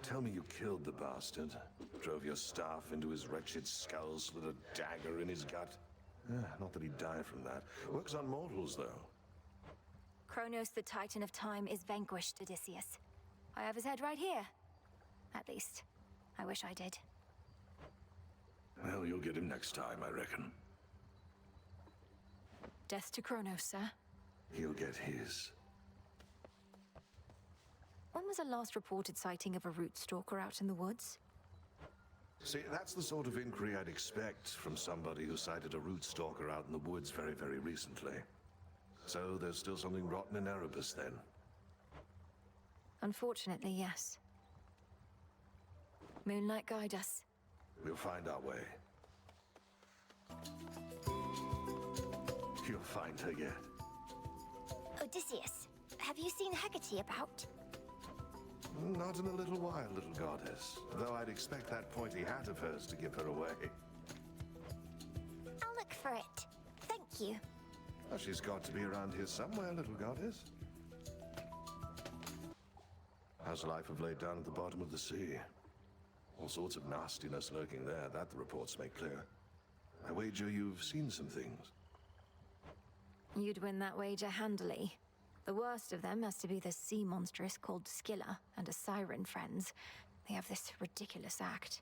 tell me you killed the bastard. Drove your staff into his wretched skull, slid a dagger in his gut. Not that he'd die from that. Works on mortals, though. Kronos, the Titan of Time, is vanquished, Odysseus. I have his head right here. At least, I wish I did. Well, you'll get him next time, I reckon. Death to Kronos, sir. He'll get his. When was the last reported sighting of a root stalker out in the woods? See, that's the sort of inquiry I'd expect from somebody who sighted a root stalker out in the woods very, very recently. So there's still something rotten in Erebus, then? Unfortunately, yes. Moonlight, guide us. We'll find our way. You'll find her yet. Odysseus, have you seen Hecate about? Not in a little while, little goddess. Though I'd expect that pointy hat of hers to give her away. I'll look for it. Thank you. Well, she's got to be around here somewhere, little goddess. How's life of late down at the bottom of the sea? All sorts of nastiness lurking there, that the reports make clear. I wager you've seen some things. You'd win that wager handily. The worst of them has to be the sea monstrous called Scylla and her siren friends. They have this ridiculous act.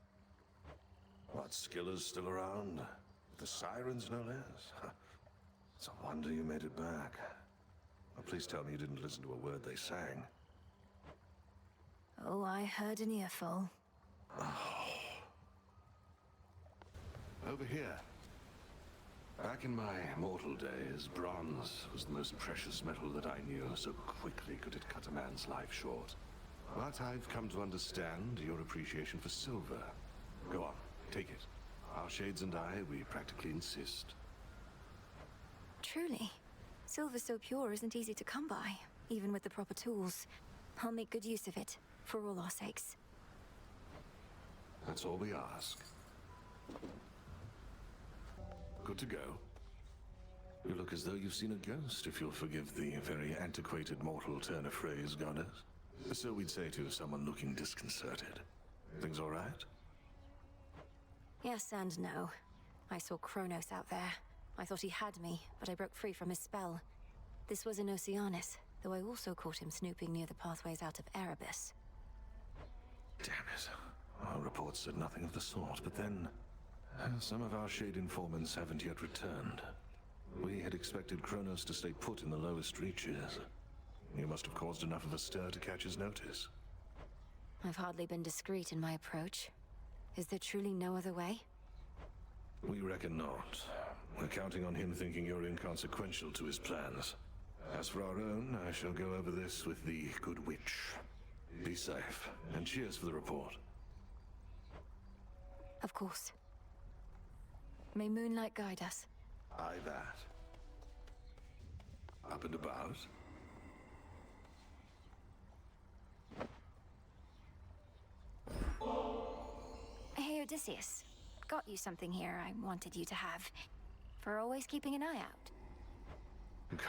What, Scylla's still around? The sirens, no less? It's a wonder you made it back. Well, please tell me you didn't listen to a word they sang. Oh, I heard an earful. Over here. Back in my mortal days, bronze was the most precious metal that I knew, so quickly could it cut a man's life short. But I've come to understand your appreciation for silver. Go on, take it. Our shades and I, we practically insist. Truly. Silver so pure isn't easy to come by, even with the proper tools. I'll make good use of it, for all our sakes. That's all we ask. Good to go. You look as though you've seen a ghost, if you'll forgive the very antiquated mortal turn of phrase, goddess. So we'd say to someone looking disconcerted. Things all right? Yes and no. I saw Kronos out there. I thought he had me, but I broke free from his spell. This was in Oceanus, though I also caught him snooping near the pathways out of Erebus. Damn it. Our reports said nothing of the sort, but then... some of our shade informants haven't yet returned. We had expected Kronos to stay put in the lowest reaches. You must have caused enough of a stir to catch his notice. I've hardly been discreet in my approach. Is there truly no other way? We reckon not. We're counting on him thinking you're inconsequential to his plans. As for our own, I shall go over this with the good witch. Be safe, and cheers for the report. Of course. May moonlight guide us. Aye, that. Up and about. Hey, Odysseus. Got you something here I wanted you to have. For always keeping an eye out.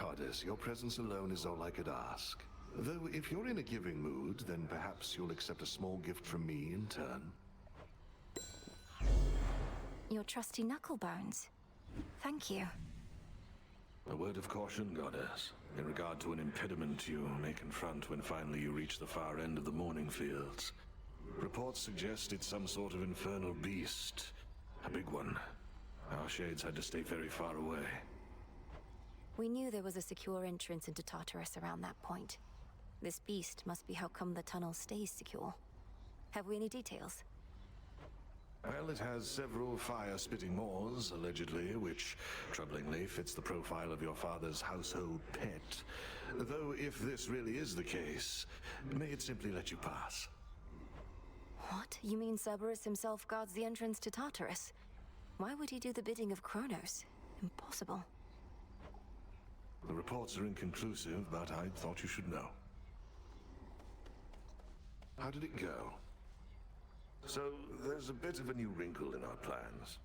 Goddess, your presence alone is all I could ask. Though if you're in a giving mood, then perhaps you'll accept a small gift from me in turn. Your trusty knucklebones. Thank you. A word of caution, Goddess, in regard to an impediment you may confront when finally you reach the far end of the Morning Fields. Reports suggest it's some sort of infernal beast. A big one. Our shades had to stay very far away. We knew there was a secure entrance into Tartarus around that point. This beast must be how come the tunnel stays secure. Have we any details? Well, it has several fire-spitting maws, allegedly, which, troublingly, fits the profile of your father's household pet. Though, if this really is the case, may it simply let you pass. What? You mean Cerberus himself guards the entrance to Tartarus? Why would he do the bidding of Kronos? Impossible. The reports are inconclusive, but I thought you should know. How did it go? So, there's a bit of a new wrinkle in our plans.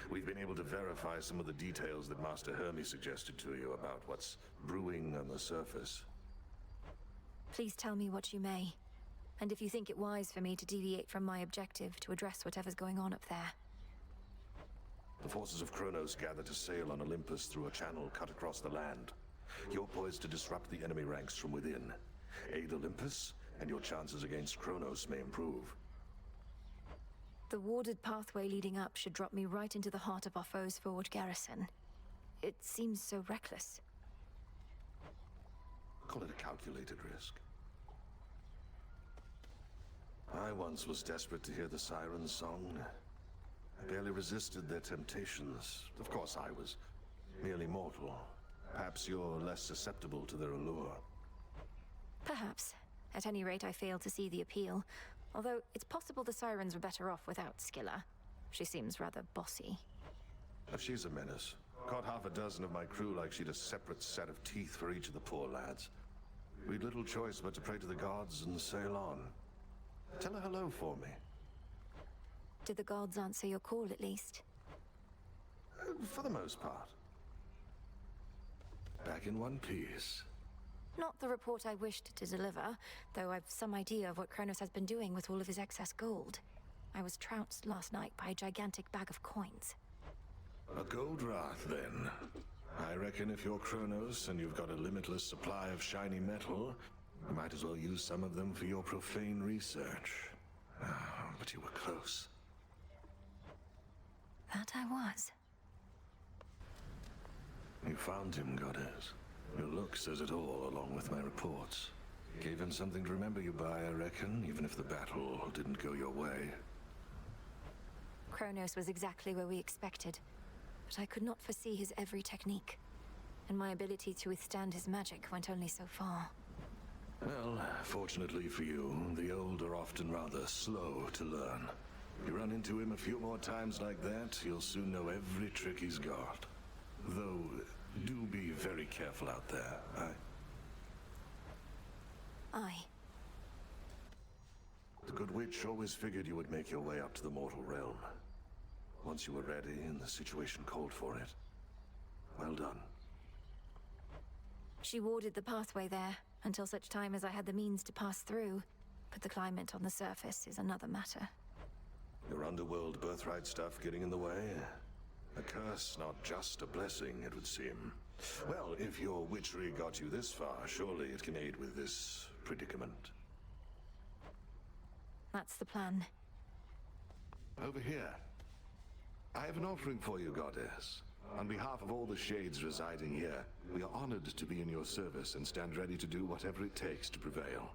We've been able to verify some of the details that Master Hermes suggested to you about what's brewing on the surface. Please tell me what you may. and if you think it wise for me to deviate from my objective to address whatever's going on up there. The forces of Kronos gather to sail on Olympus through a channel cut across the land. You're poised to disrupt the enemy ranks from within. Aid Olympus, and your chances against Kronos may improve. The warded pathway leading up should drop me right into the heart of our foe's forward garrison. It seems so reckless. Call it a calculated risk. I once was desperate to hear the siren's song. I barely resisted their temptations. Of course, I was merely mortal. Perhaps you're less susceptible to their allure. Perhaps. At any rate, I failed to see the appeal. Although, it's possible the sirens were better off without Scylla. She seems rather bossy. She's a menace. Caught half a dozen of my crew like she'd a separate set of teeth for each of the poor lads. We'd little choice but to pray to the gods and sail on. Tell her hello for me. Did the gods answer your call, at least? For the most part. Back in one piece. Not the report I wished to deliver, though I've some idea of what Kronos has been doing with all of his excess gold. I was trounced last night by a gigantic bag of coins. A gold wrath, then. I reckon if you're Kronos and you've got a limitless supply of shiny metal, you might as well use some of them for your profane research. But you were close. That I was. You found him, Goddess. Your look says it all, along with my reports. Gave him something to remember you by, I reckon, even if the battle didn't go your way. Kronos was exactly where we expected, but I could not foresee his every technique, and my ability to withstand his magic went only so far. Well, fortunately for you, the old are often rather slow to learn. You run into him a few more times like that, you'll soon know every trick he's got. Though, do be very careful out there, Aye. The Good Witch always figured you would make your way up to the mortal realm. Once you were ready and the situation called for it. Well done. She warded the pathway there, until such time as I had the means to pass through. But the climate on the surface is another matter. Your underworld birthright stuff getting in the way? A curse, not just a blessing, it would seem. Well, if your witchery got you this far, surely it can aid with this predicament. That's the plan. Over here. I have an offering for you, Goddess. On behalf of all the shades residing here, we are honored to be in your service and stand ready to do whatever it takes to prevail.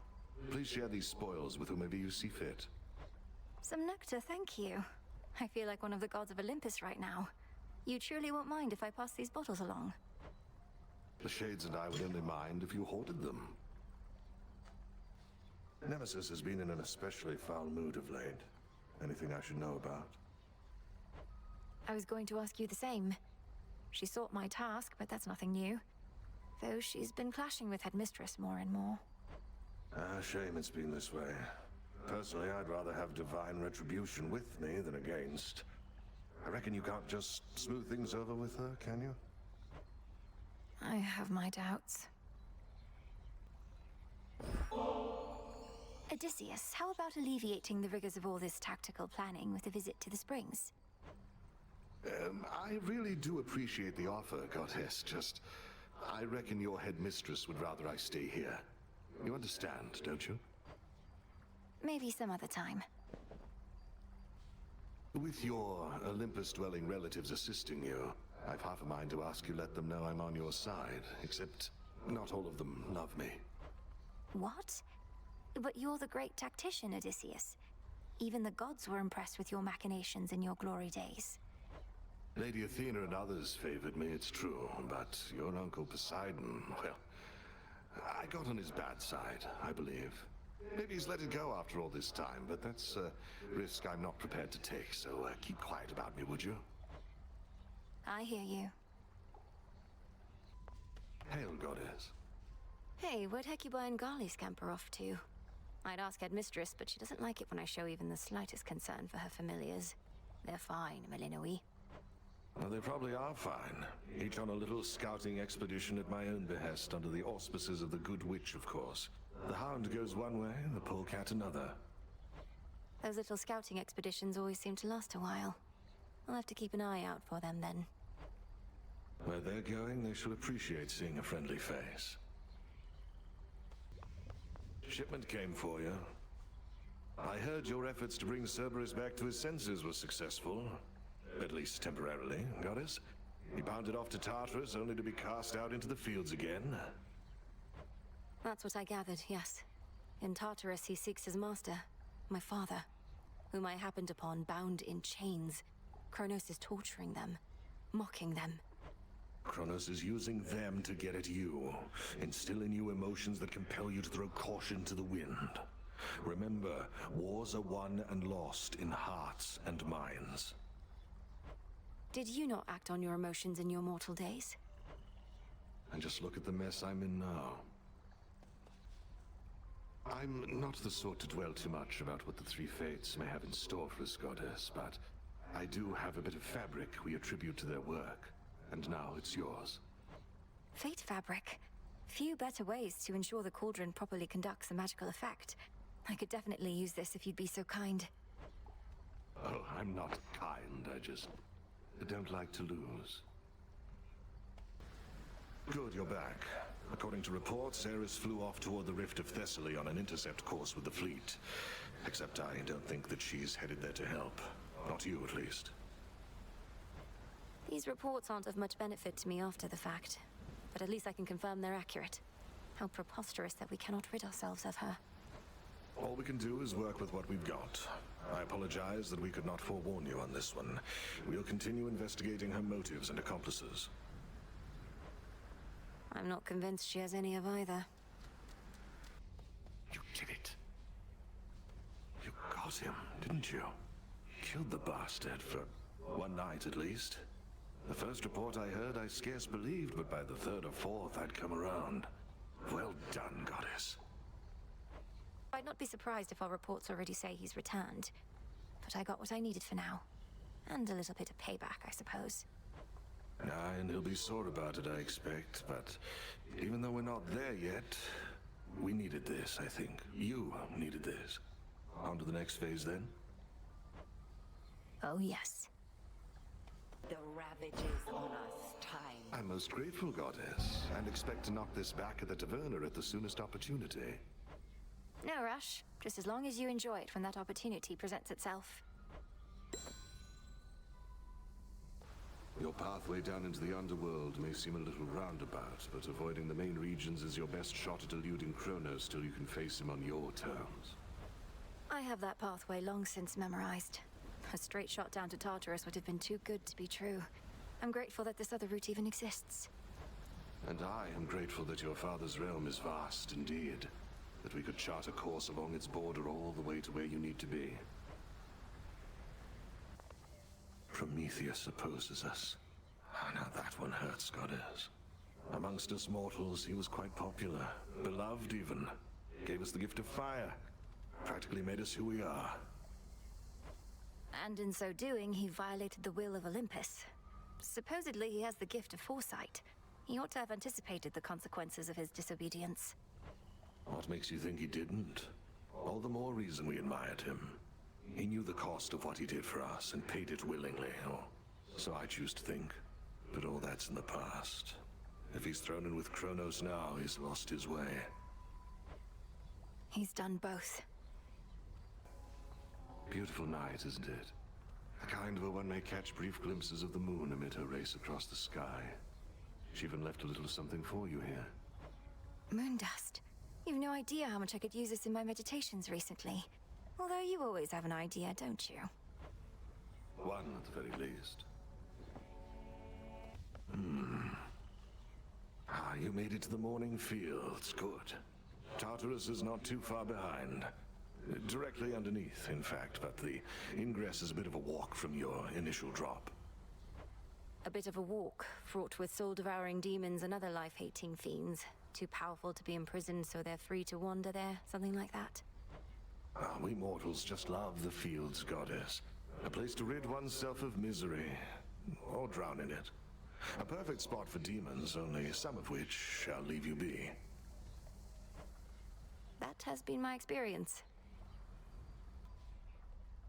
Please share these spoils with whomever you see fit. Some nectar, thank you. I feel like one of the gods of Olympus right now. You truly won't mind if I pass these bottles along? The Shades and I would only mind if you hoarded them. Nemesis has been in an especially foul mood of late. Anything I should know about? I was going to ask you the same. She sought my task, but that's nothing new. Though she's been clashing with Headmistress more and more. Shame it's been this way. Personally, I'd rather have divine retribution with me than against. I reckon you can't just smooth things over with her, can you? I have my doubts. Odysseus, how about alleviating the rigors of all this tactical planning with a visit to the springs? I really do appreciate the offer, Goddess. Just, I reckon your headmistress would rather I stay here. You understand, don't you? Maybe some other time. With your Olympus-dwelling relatives assisting you, I've half a mind to ask you let them know I'm on your side, except not all of them love me. What? But you're the great tactician, Odysseus. Even the gods were impressed with your machinations in your glory days. Lady Athena and others favored me, it's true, but your Uncle Poseidon, well, I got on his bad side, I believe. Maybe he's let it go after all this time, but that's a risk I'm not prepared to take, so keep quiet about me, would you? I hear you. Hail, Goddess. Hey, where'd Hecuba and Gali scamper off to? I'd ask Headmistress, but she doesn't like it when I show even the slightest concern for her familiars. They're fine, Melinoe. Well, they probably are fine. Each on a little scouting expedition at my own behest under the auspices of the Good Witch, of course. The hound goes one way, the polecat another. Those little scouting expeditions always seem to last a while. I'll have to keep an eye out for them then. Where they're going, they shall appreciate seeing a friendly face. Shipment came for you. I heard your efforts to bring Cerberus back to his senses were successful. At least temporarily, Goddess. He bounded off to Tartarus only to be cast out into the fields again. That's what I gathered, yes. In Tartarus, he seeks his master, my father, whom I happened upon bound in chains. Kronos is torturing them, mocking them. Kronos is using them to get at you, instill in you emotions that compel you to throw caution to the wind. Remember, wars are won and lost in hearts and minds. Did you not act on your emotions in your mortal days? And just look at the mess I'm in now. I'm not the sort to dwell too much about what the Three Fates may have in store for us, Goddess, but I do have a bit of fabric we attribute to their work, and now it's yours. Fate fabric. Few better ways to ensure the cauldron properly conducts a magical effect. I could definitely use this if you'd be so kind. Oh, I'm not kind, I just don't like to lose. Good, you're back. According to reports, Ares flew off toward the Rift of Thessaly on an intercept course with the fleet. Except I don't think that she's headed there to help. Not you, at least. These reports aren't of much benefit to me after the fact, but at least I can confirm they're accurate. How preposterous that we cannot rid ourselves of her. All we can do is work with what we've got. I apologize that we could not forewarn you on this one. We'll continue investigating her motives and accomplices. I'm not convinced she has any of either. You did it. You got him, didn't you? Killed the bastard for one night at least. The first report I heard I scarce believed, but by the third or fourth I'd come around. Well done, Goddess. I'd not be surprised if our reports already say he's returned. But I got what I needed for now. And a little bit of payback, I suppose. Aye, and he'll be sore about it, I expect. But even though we're not there yet, we needed this, I think. You needed this. On to the next phase, then? Oh, yes. The ravages on us time. I'm most grateful, Goddess, and expect to knock this back at the taverna at the soonest opportunity. No rush. Just as long as you enjoy it when that opportunity presents itself. Your pathway down into the underworld may seem a little roundabout, but avoiding the main regions is your best shot at eluding Kronos till you can face him on your terms. I have that pathway long since memorized. A straight shot down to Tartarus would have been too good to be true. I'm grateful that this other route even exists. And I am grateful that your father's realm is vast indeed. That we could chart a course along its border all the way to where you need to be. Prometheus opposes us. Now that one hurts, Goddess. Amongst us mortals, he was quite popular. Beloved, even. Gave us the gift of fire. Practically made us who we are. And in so doing, he violated the will of Olympus. Supposedly, he has the gift of foresight. He ought to have anticipated the consequences of his disobedience. What makes you think he didn't? All the more reason we admired him. He knew the cost of what he did for us and paid it willingly, or so I choose to think. But all that's in the past. If he's thrown in with Kronos now, he's lost his way. He's done both. Beautiful night, isn't it? The kind where one may catch brief glimpses of the moon amid her race across the sky. She even left a little something for you here. Moondust. You've no idea how much I could use this in my meditations recently. Although you always have an idea, don't you? One, at the very least. You made it to the morning fields. Good. Tartarus is not too far behind. Directly underneath, in fact, but the ingress is a bit of a walk from your initial drop. A bit of a walk, fraught with soul-devouring demons and other life-hating fiends. Too powerful to be imprisoned, so they're free to wander there, something like that. We mortals just love the fields, Goddess. A place to rid oneself of misery, or drown in it. A perfect spot for demons, only some of which shall leave you be. has been my experience.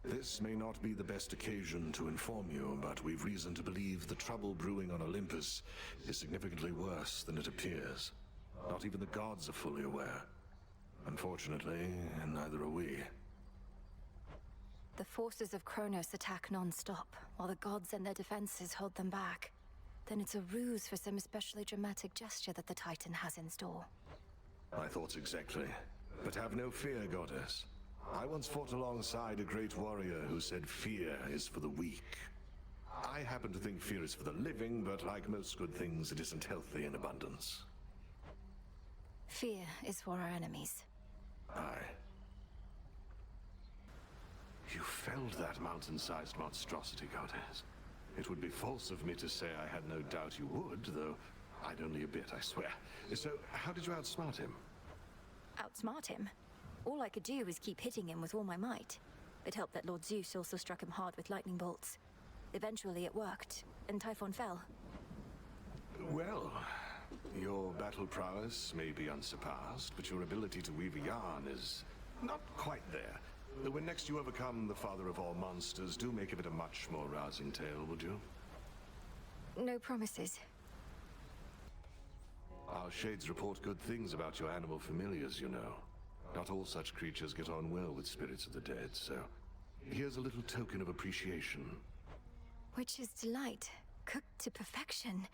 This may not be the best occasion to inform you, but we've reason to believe the trouble brewing on Olympus is significantly worse than it appears. Not even the gods are fully aware. Unfortunately, neither are we. The forces of Kronos attack non-stop, while the gods and their defenses hold them back. Then it's a ruse for some especially dramatic gesture that the Titan has in store. My thoughts exactly. But have no fear, goddess. I once fought alongside a great warrior who said fear is for the weak. I happen to think fear is for the living, but like most good things, it isn't healthy in abundance. Fear is for our enemies. Aye. You felled that mountain-sized monstrosity, goddess. It would be false of me to say I had no doubt you would, though I'd only a bit, I swear. So, how did you outsmart him? Outsmart him? All I could do was keep hitting him with all my might. It helped that Lord Zeus also struck him hard with lightning bolts. Eventually it worked, and Typhon fell. Well, your battle prowess may be unsurpassed, but your ability to weave a yarn is not quite there. When next you overcome the father of all monsters, do make of it a much more rousing tale, would you? No promises. Our shades report good things about your animal familiars, you know. Not all such creatures get on well with spirits of the dead, so here's a little token of appreciation. Witch's delight, cooked to perfection.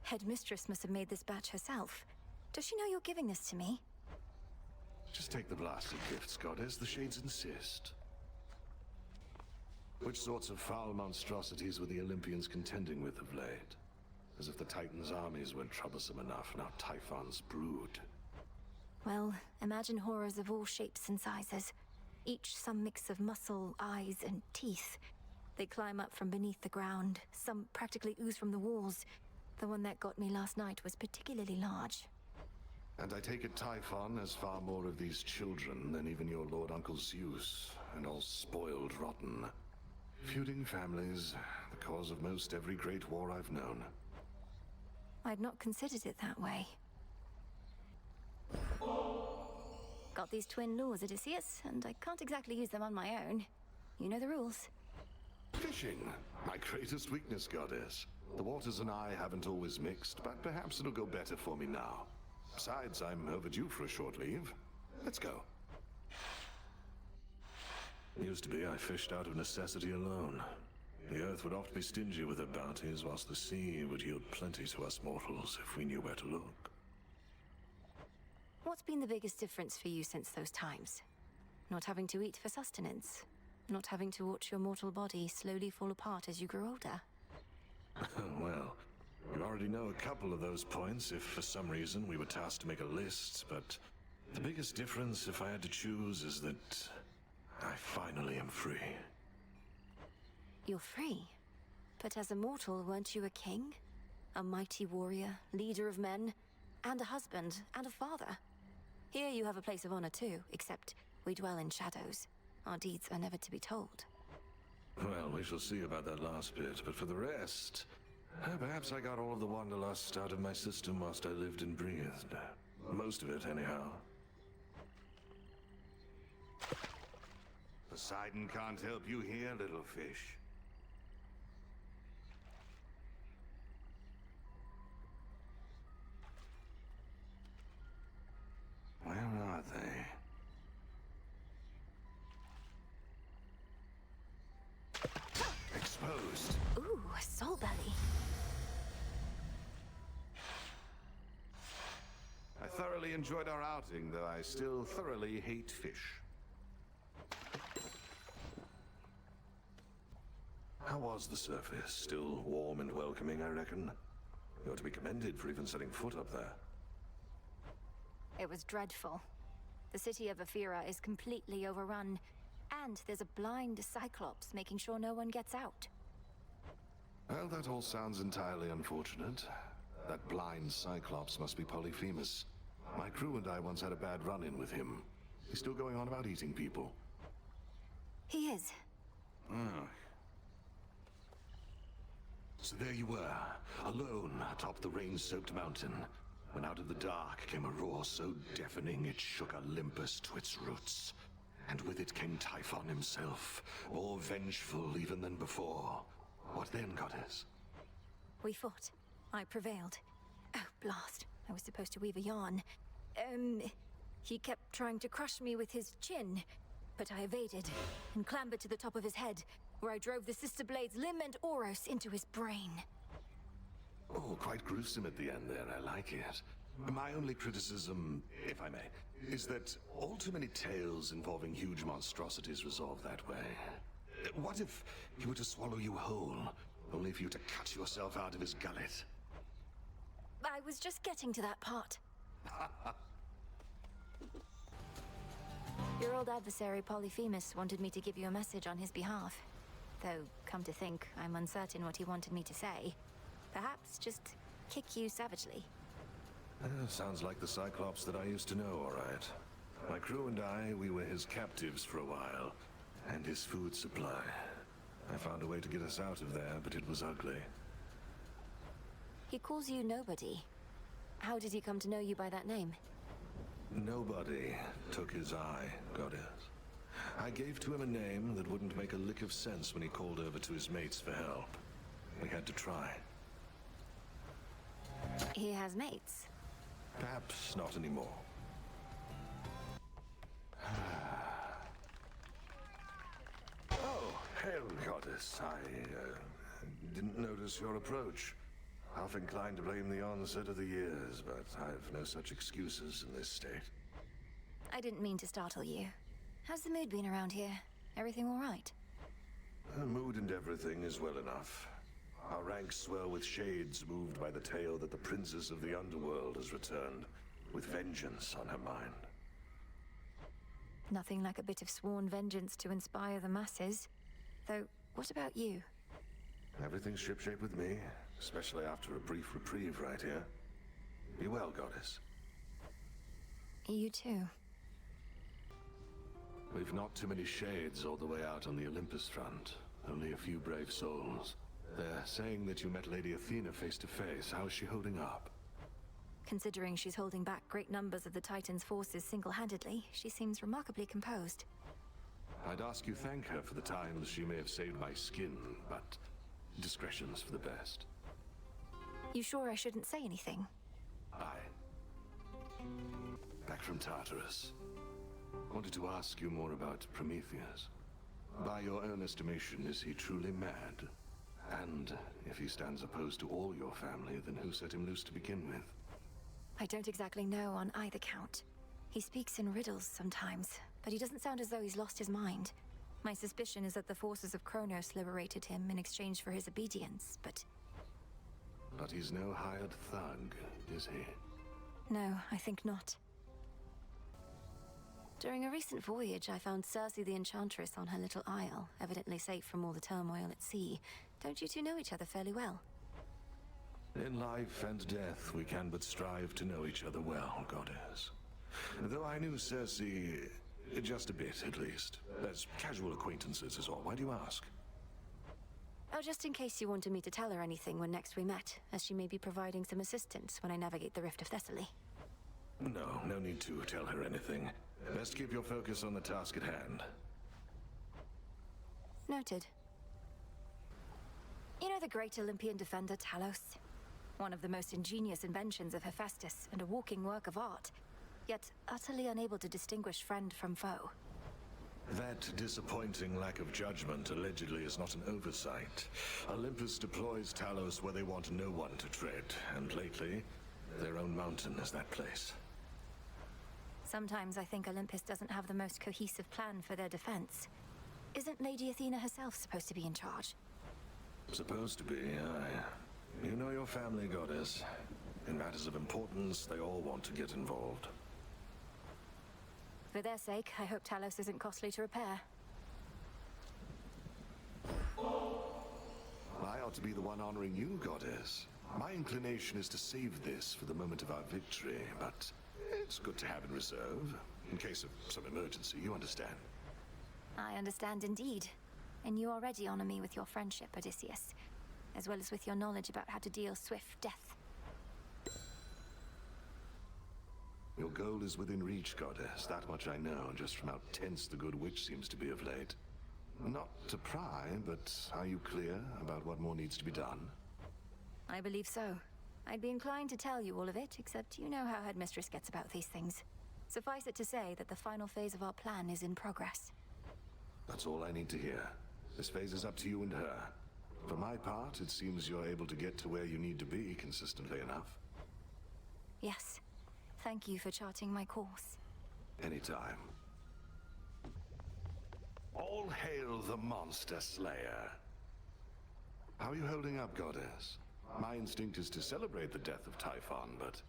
Headmistress must have made this batch herself. Does she know you're giving this to me? Just take the blasted gifts, goddess. The shades insist. Which sorts of foul monstrosities were the Olympians contending with of late? As if the Titans' armies weren't troublesome enough, now Typhon's brood. Well, imagine horrors of all shapes and sizes. Each some mix of muscle, eyes, and teeth. They climb up from beneath the ground. Some practically ooze from the walls. The one that got me last night was particularly large. And I take it Typhon has far more of these children than even your Lord Uncle Zeus, and all spoiled rotten. Feuding families, the cause of most every great war I've known. I'd not considered it that way. Got these twin lures, Odysseus, and I can't exactly use them on my own. You know the rules. Fishing, my greatest weakness, goddess. The waters and I haven't always mixed, but perhaps it'll go better for me now. Besides, I'm overdue for a short leave. Let's go. Used to be I fished out of necessity alone. The earth would oft be stingy with her bounties, whilst the sea would yield plenty to us mortals if we knew where to look. What's been the biggest difference for you since those times? Not having to eat for sustenance? Not having to watch your mortal body slowly fall apart as you grow older? Well, you already know a couple of those points if for some reason we were tasked to make a list, but the biggest difference, if I had to choose, is that I finally am free. You're free. But as a mortal, weren't you a king? A mighty warrior, leader of men, and a husband, and a father. Here you have a place of honor too, except we dwell in shadows. Our deeds are never to be told. Well, we shall see about that last bit, but for the rest, perhaps I got all of the wanderlust out of my system whilst I lived and breathed. Most of it, anyhow. Poseidon can't help you here, little fish. Where are they? Exposed. Ooh, a soul belly. I thoroughly enjoyed our outing, though I still thoroughly hate fish. How was the surface? Still warm and welcoming, I reckon. You're to be commended for even setting foot up there. It was dreadful. The city of Ephira is completely overrun, and there's a blind Cyclops making sure no one gets out. Well, that all sounds entirely unfortunate. That blind Cyclops must be Polyphemus. My crew and I once had a bad run-in with him. He's still going on about eating people. He is. Ah. So there you were, alone atop the rain-soaked mountain. when out of the dark came a roar so deafening it shook Olympus to its roots. And with it came Typhon himself, more vengeful even than before. What then, goddess? We fought. I prevailed. Oh, blast. I was supposed to weave a yarn. He kept trying to crush me with his chin, but I evaded and clambered to the top of his head, where I drove the Sister Blade's limb and Oros into his brain. Oh, quite gruesome at the end there. I like it. My only criticism, if I may, is that all too many tales involving huge monstrosities resolve that way. What if he were to swallow you whole, only for you to cut yourself out of his gullet? I was just getting to that part. Your old adversary Polyphemus wanted me to give you a message on his behalf. Though, come to think, I'm uncertain what he wanted me to say. Perhaps just kick you savagely. Sounds like the Cyclops that I used to know, all right. My crew and I, we were his captives for a while, and his food supply. I found a way to get us out of there, but it was ugly. He calls you Nobody. How did he come to know you by that name? Nobody took his eye, goddess. I gave to him a name that wouldn't make a lick of sense when he called over to his mates for help. We had to try. He has mates. Perhaps not anymore. Oh, hail, goddess. I didn't notice your approach. Half inclined to blame the onset of the years, but I've no such excuses in this state. I didn't mean to startle you. How's the mood been around here? Everything all right? The mood and everything is well enough. Our ranks swell with shades moved by the tale that the princess of the underworld has returned, with vengeance on her mind. Nothing like a bit of sworn vengeance to inspire the masses. Though, what about you? Everything's shipshape with me, especially after a brief reprieve right here. Be well, goddess. You too. We've not too many shades all the way out on the Olympus front. Only a few brave souls. They're saying that you met Lady Athena face to face. How is she holding up? Considering she's holding back great numbers of the Titan's forces single-handedly, she seems remarkably composed. I'd ask you thank her for the times she may have saved my skin, but discretion's for the best. You sure I shouldn't say anything? Aye. Back from Tartarus. Wanted to ask you more about Prometheus. By your own estimation, is he truly mad? And if he stands opposed to all your family, then who set him loose to begin with? I don't exactly know on either count. He speaks in riddles sometimes, but he doesn't sound as though he's lost his mind. My suspicion is that the forces of Kronos liberated him in exchange for his obedience, but he's no hired thug, is he? no, I think not. During a recent voyage, I found Circe the Enchantress on her little isle, evidently safe from all the turmoil at sea. Don't you two know each other fairly well? In life and death, we can but strive to know each other well, goddess. Though I knew Circe, just a bit at least. As casual acquaintances is all. Why do you ask? Oh, just in case you wanted me to tell her anything when next we met, as she may be providing some assistance when I navigate the Rift of Thessaly. No need to tell her anything. Best keep your focus on the task at hand. Noted. You know the great Olympian defender Talos? One of the most ingenious inventions of Hephaestus and a walking work of art, yet utterly unable to distinguish friend from foe. That disappointing lack of judgment allegedly is not an oversight. Olympus deploys Talos where they want no one to tread, and lately, their own mountain is that place. Sometimes I think Olympus doesn't have the most cohesive plan for their defense. Isn't Lady Athena herself supposed to be in charge? Supposed to be, aye. You know your family, goddess. In matters of importance, they all want to get involved. For their sake, I hope Talos isn't costly to repair. I ought to be the one honoring you, goddess. My inclination is to save this for the moment of our victory, but it's good to have in reserve, in case of some emergency, you understand. I understand indeed. And you already honor me with your friendship, Odysseus, as well as with your knowledge about how to deal swift death. Your goal is within reach, Goddess. That much I know, just from how tense the good witch seems to be of late. Not to pry, but are you clear about what more needs to be done? I believe so. I'd be inclined to tell you all of it, except you know how Headmistress gets about these things. Suffice it to say that the final phase of our plan is in progress. That's all I need to hear. This phase is up to you and her. For my part, it seems you're able to get to where you need to be consistently enough. Yes. Thank you for charting my course. Anytime. All hail the Monster Slayer. How are you holding up, Goddess? My instinct is to celebrate the death of Typhon, but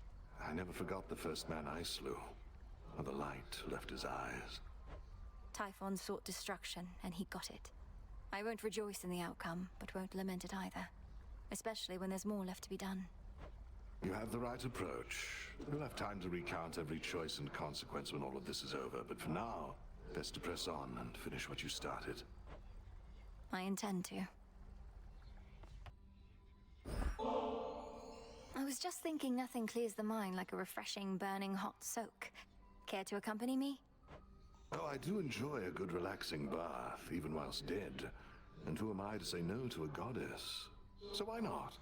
I never forgot the first man I slew. How the light left his eyes. Typhon sought destruction, and he got it. I won't rejoice in the outcome, but won't lament it either. Especially when there's more left to be done. You have the right approach. We'll have time to recount every choice and consequence when all of this is over, but for now, best to press on and finish what you started. I intend to. I was just thinking nothing clears the mind like a refreshing, burning hot soak. Care to accompany me? Oh, I do enjoy a good relaxing bath, even whilst dead. And who am I to say no to a goddess? So why not?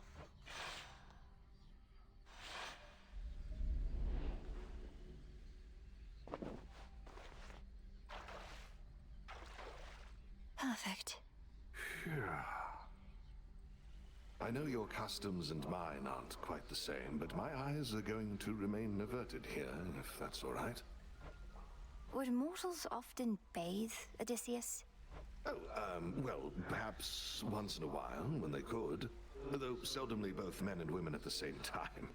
Perfect. Phew. I know your customs and mine aren't quite the same, but my eyes are going to remain averted here, if that's all right. Would mortals often bathe, Odysseus? Oh, well, perhaps once in a while, when they could. Though seldomly both men and women at the same time.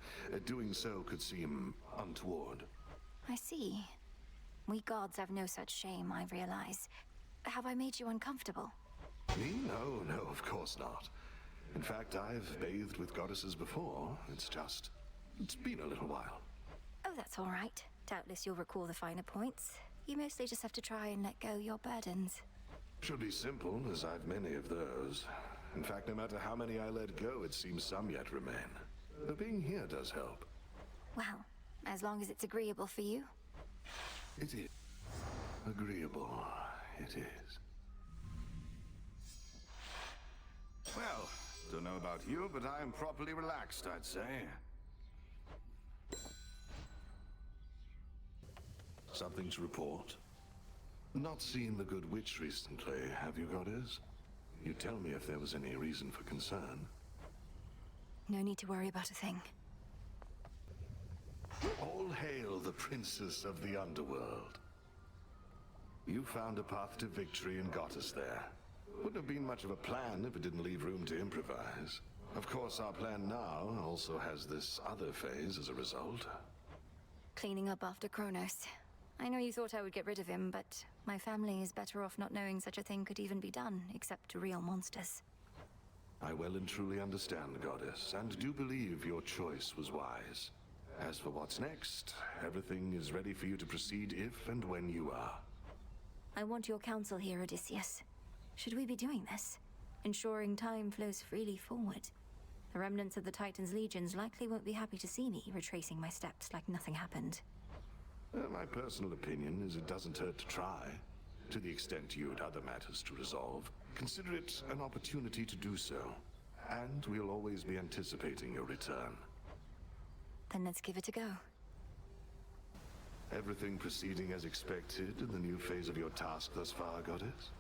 Doing so could seem untoward. I see. We gods have no such shame, I realize. Have I made you uncomfortable? Me? No, of course not. In fact, I've bathed with goddesses before. It's been a little while. Oh, that's all right. Doubtless you'll recall the finer points. You mostly just have to try and let go your burdens. Should be simple, as I've many of those. In fact, no matter how many I let go, it seems some yet remain. Though being here does help. Well, as long as it's agreeable for you. It is. Agreeable. It is. Well, don't know about you, but I am properly relaxed, I'd say. Something to report? Not seen the good witch recently, have you, goddess? You tell me if there was any reason for concern. No need to worry about a thing. All hail the princess of the underworld. You found a path to victory and got us there. Wouldn't have been much of a plan if it didn't leave room to improvise. Of course, our plan now also has this other phase as a result. Cleaning up after Kronos. I know you thought I would get rid of him, but my family is better off not knowing such a thing could even be done, except to real monsters. I well and truly understand, goddess, and do believe your choice was wise. As for what's next, everything is ready for you to proceed if and when you are. I want your counsel here, Odysseus. Should we be doing this? Ensuring time flows freely forward. The remnants of the Titan's legions likely won't be happy to see me retracing my steps like nothing happened. My personal opinion is it doesn't hurt to try. To the extent you had other matters to resolve, consider it an opportunity to do so. And we'll always be anticipating your return. Then let's give it a go. Everything proceeding as expected in the new phase of your task thus far, goddess?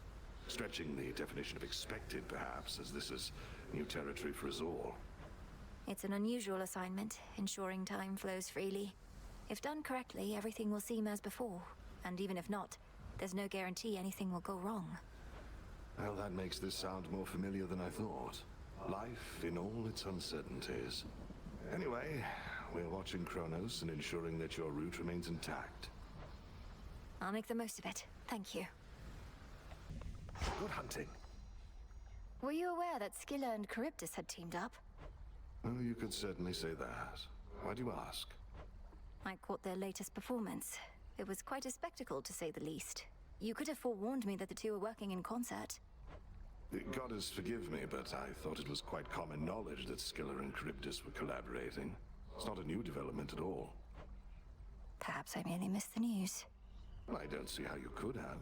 Stretching the definition of expected, perhaps, as this is new territory for us all. It's an unusual assignment, ensuring time flows freely. If done correctly, everything will seem as before. And even if not, there's no guarantee anything will go wrong. Well, that makes this sound more familiar than I thought. Life in all its uncertainties. Anyway, we're watching Kronos and ensuring that your route remains intact. I'll make the most of it. Thank you. Good hunting. Were you aware that Scylla and Charybdis had teamed up? Oh, you could certainly say that. Why do you ask? I caught their latest performance. It was quite a spectacle, to say the least. You could have forewarned me that the two were working in concert. Goddess, forgive me, but I thought it was quite common knowledge that Scylla and Charybdis were collaborating. It's not a new development at all. Perhaps I merely missed the news. I don't see how you could have.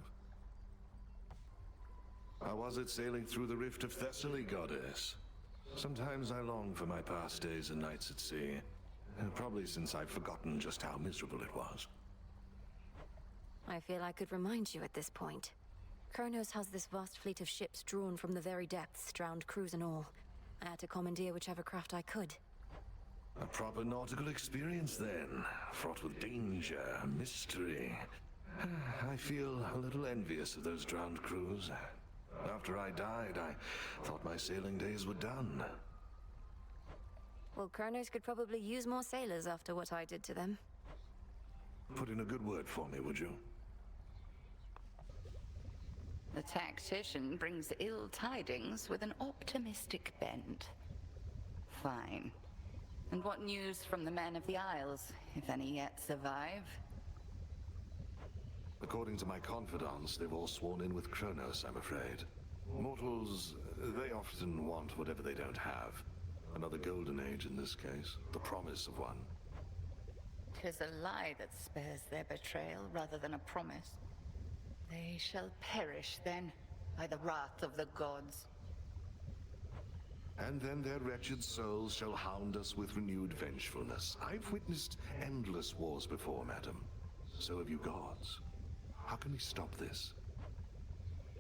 How was it sailing through the rift of Thessaly, goddess? Sometimes I long for my past days and nights at sea. Probably since I've forgotten just how miserable it was. I feel I could remind you at this point. Kronos has this vast fleet of ships drawn from the very depths, drowned crews and all. I had to commandeer whichever craft I could. A proper nautical experience then, fraught with danger, mystery. I feel a little envious of those drowned crews. After I died, I thought my sailing days were done. Well, Kronos could probably use more sailors after what I did to them. Put in a good word for me, would you? The tactician brings ill tidings with an optimistic bent. Fine. And what news from the men of the Isles, if any yet survive? According to my confidants, they've all sworn in with Kronos, I'm afraid. Mortals, they often want whatever they don't have. Another golden age in this case, the promise of one. 'Tis a lie that spares their betrayal rather than a promise. They shall perish then, by the wrath of the gods. And then their wretched souls shall hound us with renewed vengefulness. I've witnessed endless wars before, madam. So have you gods. How can we stop this?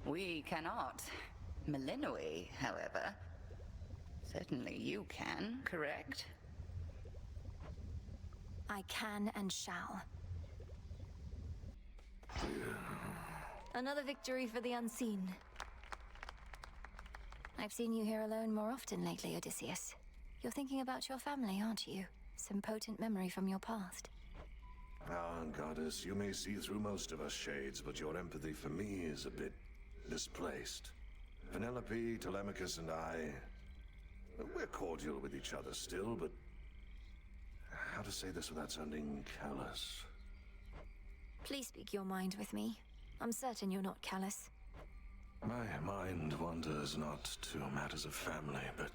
We cannot. Melinoi, however. Certainly you can, correct? I can and shall. Another victory for the unseen. I've seen you here alone more often lately, Odysseus. You're thinking about your family, aren't you? Some potent memory from your past. Ah, goddess, you may see through most of us shades, but your empathy for me is a bit misplaced. Penelope, Telemachus, and I... we're cordial with each other still, but... how to say this without sounding callous? Please speak your mind with me. I'm certain you're not callous. My mind wanders not to matters of family, but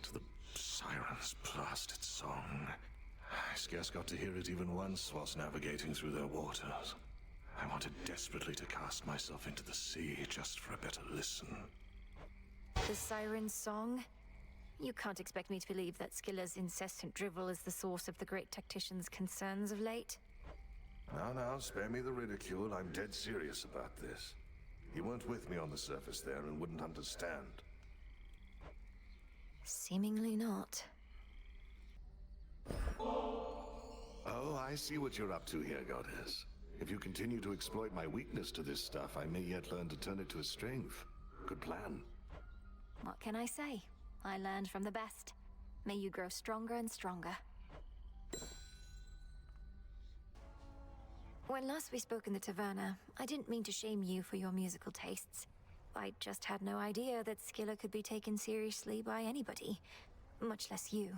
to the sirens' blasted song. I scarce got to hear it even once whilst navigating through their waters. I wanted desperately to cast myself into the sea just for a better listen. The siren's song? You can't expect me to believe that Scylla's incessant drivel is the source of the great tactician's concerns of late. Now, spare me the ridicule. I'm dead serious about this. You weren't with me on the surface there and wouldn't understand. Seemingly not. Oh, I see what you're up to here, goddess. If you continue to exploit my weakness to this stuff, I may yet learn to turn it to a strength. Good plan. What can I say? I learned from the best. May you grow stronger and stronger. When last we spoke in the taverna, I didn't mean to shame you for your musical tastes. I just had no idea that Scylla could be taken seriously by anybody, much less you.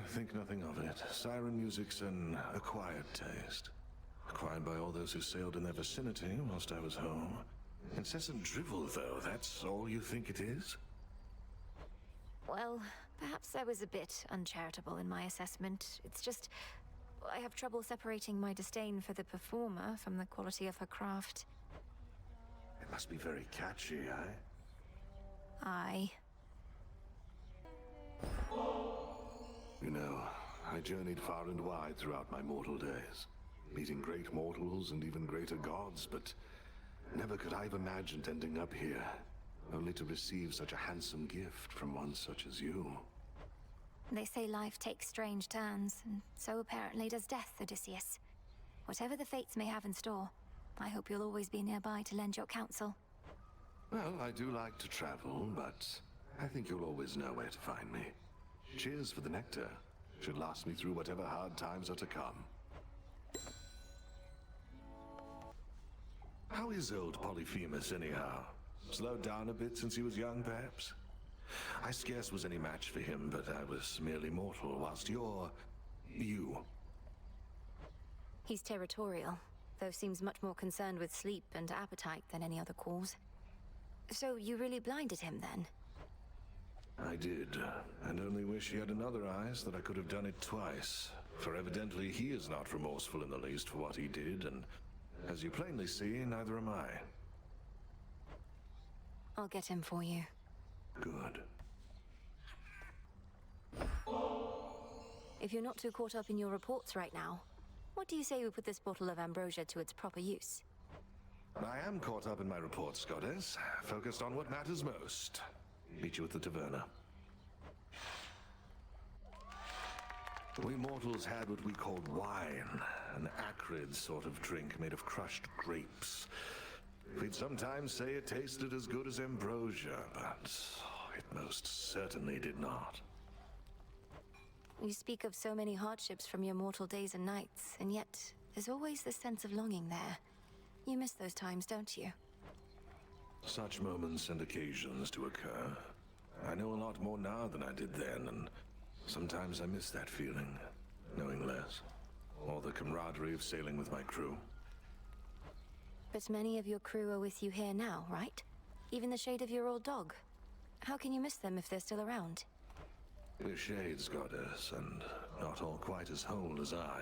Think nothing of it. Siren music's an acquired taste. Acquired by all those who sailed in their vicinity whilst I was home. Incessant drivel, though, that's all you think it is? Well, perhaps I was a bit uncharitable in my assessment. It's just... I have trouble separating my disdain for the performer from the quality of her craft. It must be very catchy, eh? Aye. You know, I journeyed far and wide throughout my mortal days, meeting great mortals and even greater gods, but never could I have imagined ending up here, only to receive such a handsome gift from one such as you. They say life takes strange turns, and so apparently does death, Odysseus. Whatever the fates may have in store, I hope you'll always be nearby to lend your counsel. Well, I do like to travel, but I think you'll always know where to find me. Cheers for the nectar. Should last me through whatever hard times are to come. How is old Polyphemus, anyhow? Slowed down a bit since he was young, perhaps? I scarce was any match for him, but I was merely mortal, whilst you're... you. He's territorial, though seems much more concerned with sleep and appetite than any other cause. So you really blinded him, then? I did, and only wish he had another eye so that I could have done it twice. For evidently he is not remorseful in the least for what he did, and as you plainly see, neither am I. I'll get him for you. Good. If you're not too caught up in your reports right now, what do you say we put this bottle of ambrosia to its proper use? I am caught up in my reports, Goddess. Focused on what matters most. Meet you at the taverna. We mortals had what we called wine, an acrid sort of drink made of crushed grapes. We'd sometimes say it tasted as good as ambrosia, but it most certainly did not. You speak of so many hardships from your mortal days and nights, and yet there's always this sense of longing there. You miss those times, don't you? Such moments and occasions do occur. I know a lot more now than I did then, and sometimes I miss that feeling, knowing less. Or the camaraderie of sailing with my crew. But many of your crew are with you here now, right? Even the shade of your old dog. How can you miss them if they're still around? We're shades, Goddess, and not all quite as whole as I.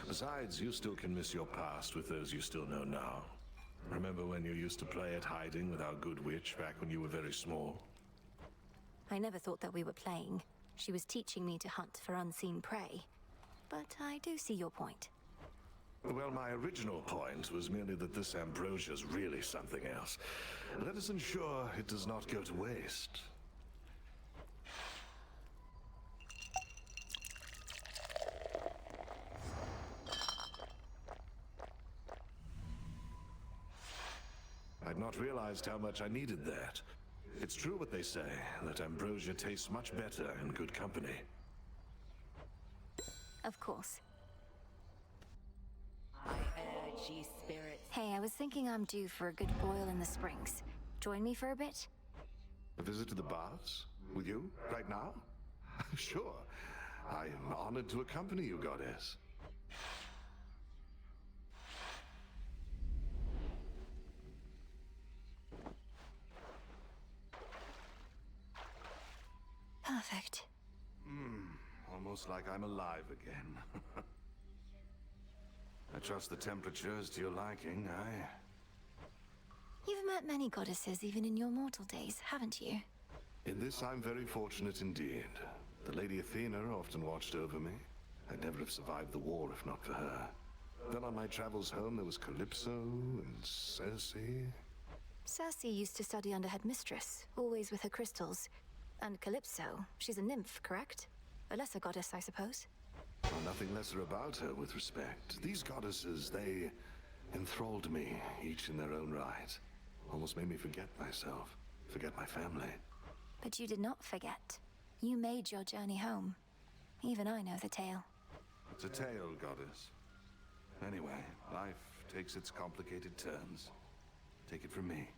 Besides, you still can miss your past with those you still know now. Remember when you used to play at hiding with our good witch back when you were very small? I never thought that we were playing. She was teaching me to hunt for unseen prey. But I do see your point. Well, my original point was merely that this ambrosia's really something else. Let us ensure it does not go to waste. I'd not realized how much I needed that. It's true what they say, that ambrosia tastes much better in good company. Of course. I urge ye spirits. Hey, I was thinking I'm due for a good boil in the springs. Join me for a bit? A visit to the baths? With you? Right now? Sure. I am honored to accompany you, Goddess. Perfect. Almost like I'm alive again. I trust the temperature is to your liking. You've met many goddesses even in your mortal days, haven't you? In this I'm very fortunate indeed. The Lady Athena often watched over me. I'd never have survived the war if not for her. Then on my travels home there was Calypso and Circe. Circe used to study under Headmistress, always with her crystals. And Calypso, she's a nymph, correct? A lesser goddess, I suppose? Well, nothing lesser about her with respect. These goddesses, they enthralled me, each in their own right. Almost made me forget myself, forget my family. But you did not forget. You made your journey home. Even I know the tale. It's a tale, Goddess. Anyway, life takes its complicated turns. Take it from me.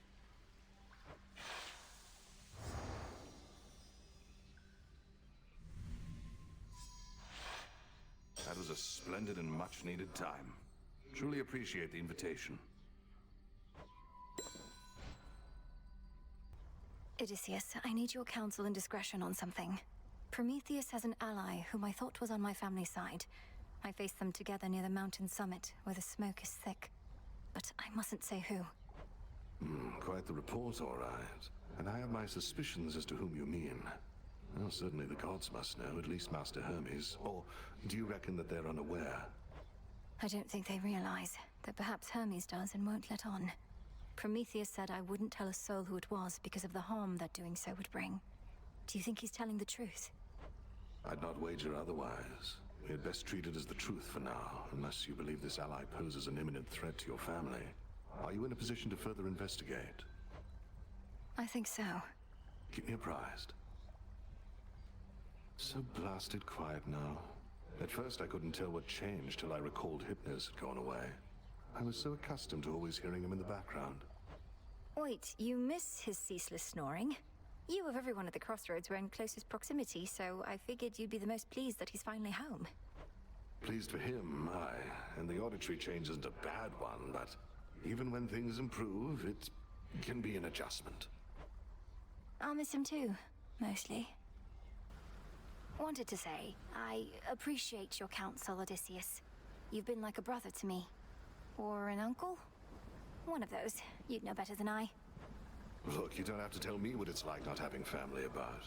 That was a splendid and much-needed time. Truly appreciate the invitation. Odysseus, I need your counsel and discretion on something. Prometheus has an ally whom I thought was on my family's side. I faced them together near the mountain summit, where the smoke is thick. But I mustn't say who. Quite the report, all right. And I have my suspicions as to whom you mean. Well, certainly the gods must know, at least Master Hermes. Or do you reckon that they're unaware? I don't think they realize that perhaps Hermes does and won't let on. Prometheus said I wouldn't tell a soul who it was because of the harm that doing so would bring. Do you think he's telling the truth? I'd not wager otherwise. We had best treat it as the truth for now, unless you believe this ally poses an imminent threat to your family. Are you in a position to further investigate? I think so. Keep me apprised. So blasted quiet now. At first I couldn't tell what changed till I recalled Hypnos had gone away. I was so accustomed to always hearing him in the background. Wait, you miss his ceaseless snoring? You of everyone at the crossroads were in closest proximity, so I figured you'd be the most pleased that he's finally home. Pleased for him, aye. And the auditory change isn't a bad one, but even when things improve, it can be an adjustment. I'll miss him too, mostly. Wanted to say, I appreciate your counsel, Odysseus. You've been like a brother to me. Or an uncle? One of those. You'd know better than I. Look, you don't have to tell me what it's like not having family about.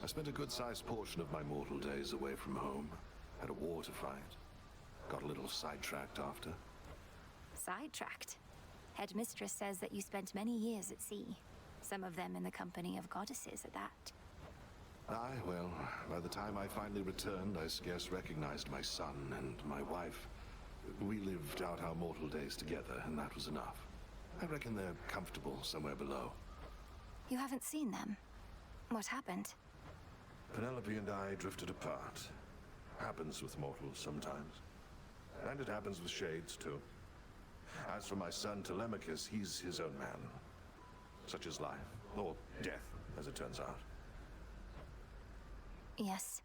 I spent a good-sized portion of my mortal days away from home. Had a war to fight. Got a little sidetracked after. Sidetracked? Headmistress says that you spent many years at sea. Some of them in the company of goddesses at that. Aye, well, by the time I finally returned, I scarce recognized my son and my wife. We lived out our mortal days together, and that was enough. I reckon they're comfortable somewhere below. You haven't seen them? What happened? Penelope and I drifted apart. Happens with mortals sometimes. And it happens with shades, too. As for my son Telemachus, he's his own man. Such is life. Or death, as it turns out. Yes.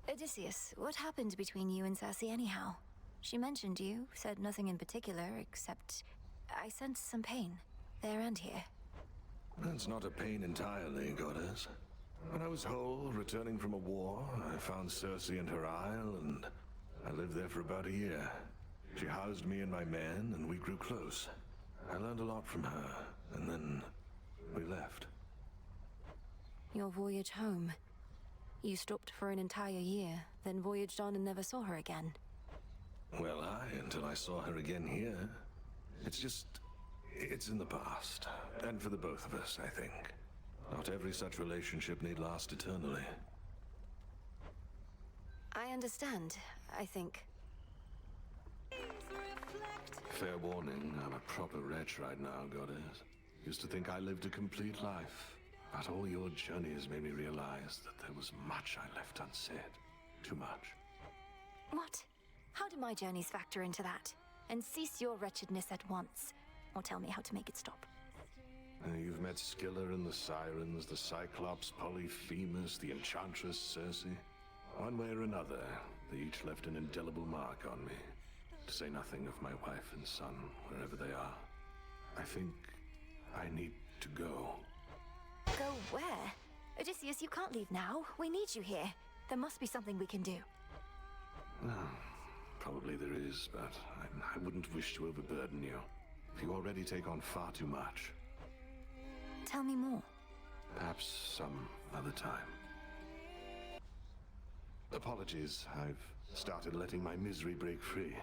Odysseus, what happened between you and Circe anyhow? She mentioned you, said nothing in particular, except I sensed some pain, there and here. It's not a pain entirely, goddess. When I was whole, returning from a war, I found Circe and her isle, and I lived there for about a year. She housed me and my men, and we grew close. I learned a lot from her, and then we left. Your voyage home. You stopped for an entire year, then voyaged on and never saw her again. Well, until I saw her again here. It's in the past. And for the both of us, I think. Not every such relationship need last eternally. I understand, I think. Fair warning, I'm a proper wretch right now, goddess. Used to think I lived a complete life. But all your journeys made me realize that there was much I left unsaid. Too much. What? How do my journeys factor into that? And cease your wretchedness at once. Or tell me how to make it stop. You've met Scylla and the Sirens, the Cyclops, Polyphemus, the Enchantress Circe. One way or another, they each left an indelible mark on me. To say nothing of my wife and son, wherever they are. I think I need to go. Go where? Odysseus, you can't leave now. We need you here. There must be something we can do. Probably there is, but I wouldn't wish to overburden you. You already take on far too much. Tell me more. Perhaps some other time. Apologies, I've started letting my misery break free.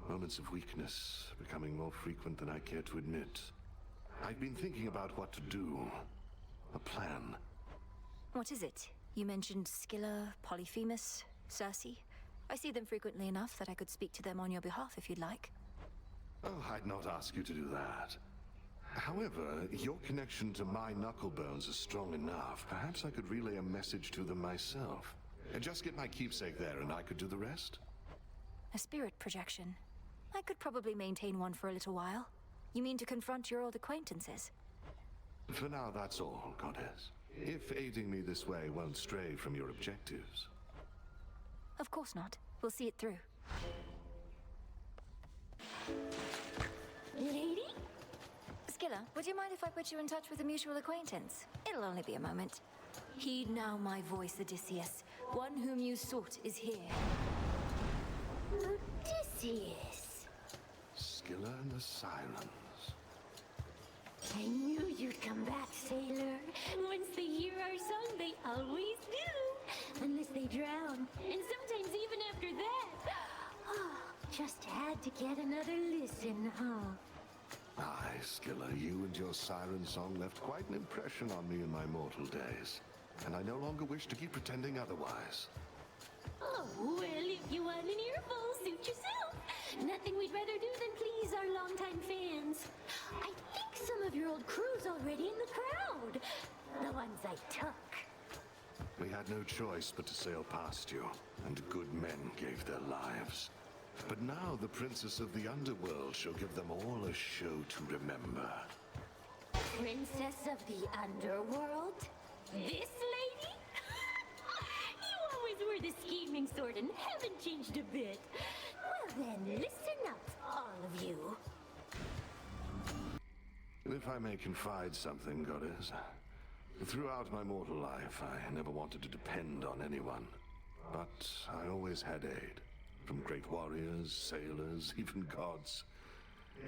Moments of weakness becoming more frequent than I care to admit. I've been thinking about what to do. A plan. What is it? You mentioned Scylla, Polyphemus, Circe. I see them frequently enough that I could speak to them on your behalf if you'd like. Oh, I'd not ask you to do that. However, your connection to my knucklebones is strong enough. Perhaps I could relay a message to them myself. And just get my keepsake there and I could do the rest? A spirit projection. I could probably maintain one for a little while. You mean to confront your old acquaintances? For now, that's all, Goddess. If aiding me this way won't stray from your objectives. Of course not. We'll see it through. Lady? Scylla, would you mind if I put you in touch with a mutual acquaintance? It'll only be a moment. Heed now my voice, Odysseus. One whom you sought is here. Odysseus. Scylla and the Sirens. I knew you'd come back, sailor. Once they hear our song, they always do. Unless they drown. And sometimes even after that. Oh, just had to get another listen, huh? Aye, Scylla, you and your siren song left quite an impression on me in my mortal days. And I no longer wish to keep pretending otherwise. Oh, well, if you want an earful, suit yourself. Nothing we'd rather do than please our longtime fans. I think some of your old crew's already in the crowd. The ones I took. We had no choice but to sail past you, and good men gave their lives. But now the princess of the underworld shall give them all a show to remember. Princess of the underworld? This lady? You always were the scheming sort and haven't changed a bit. Well then, listen up, all of you. If I may confide something, Goddess. Throughout my mortal life, I never wanted to depend on anyone. But I always had aid. From great warriors, sailors, even gods.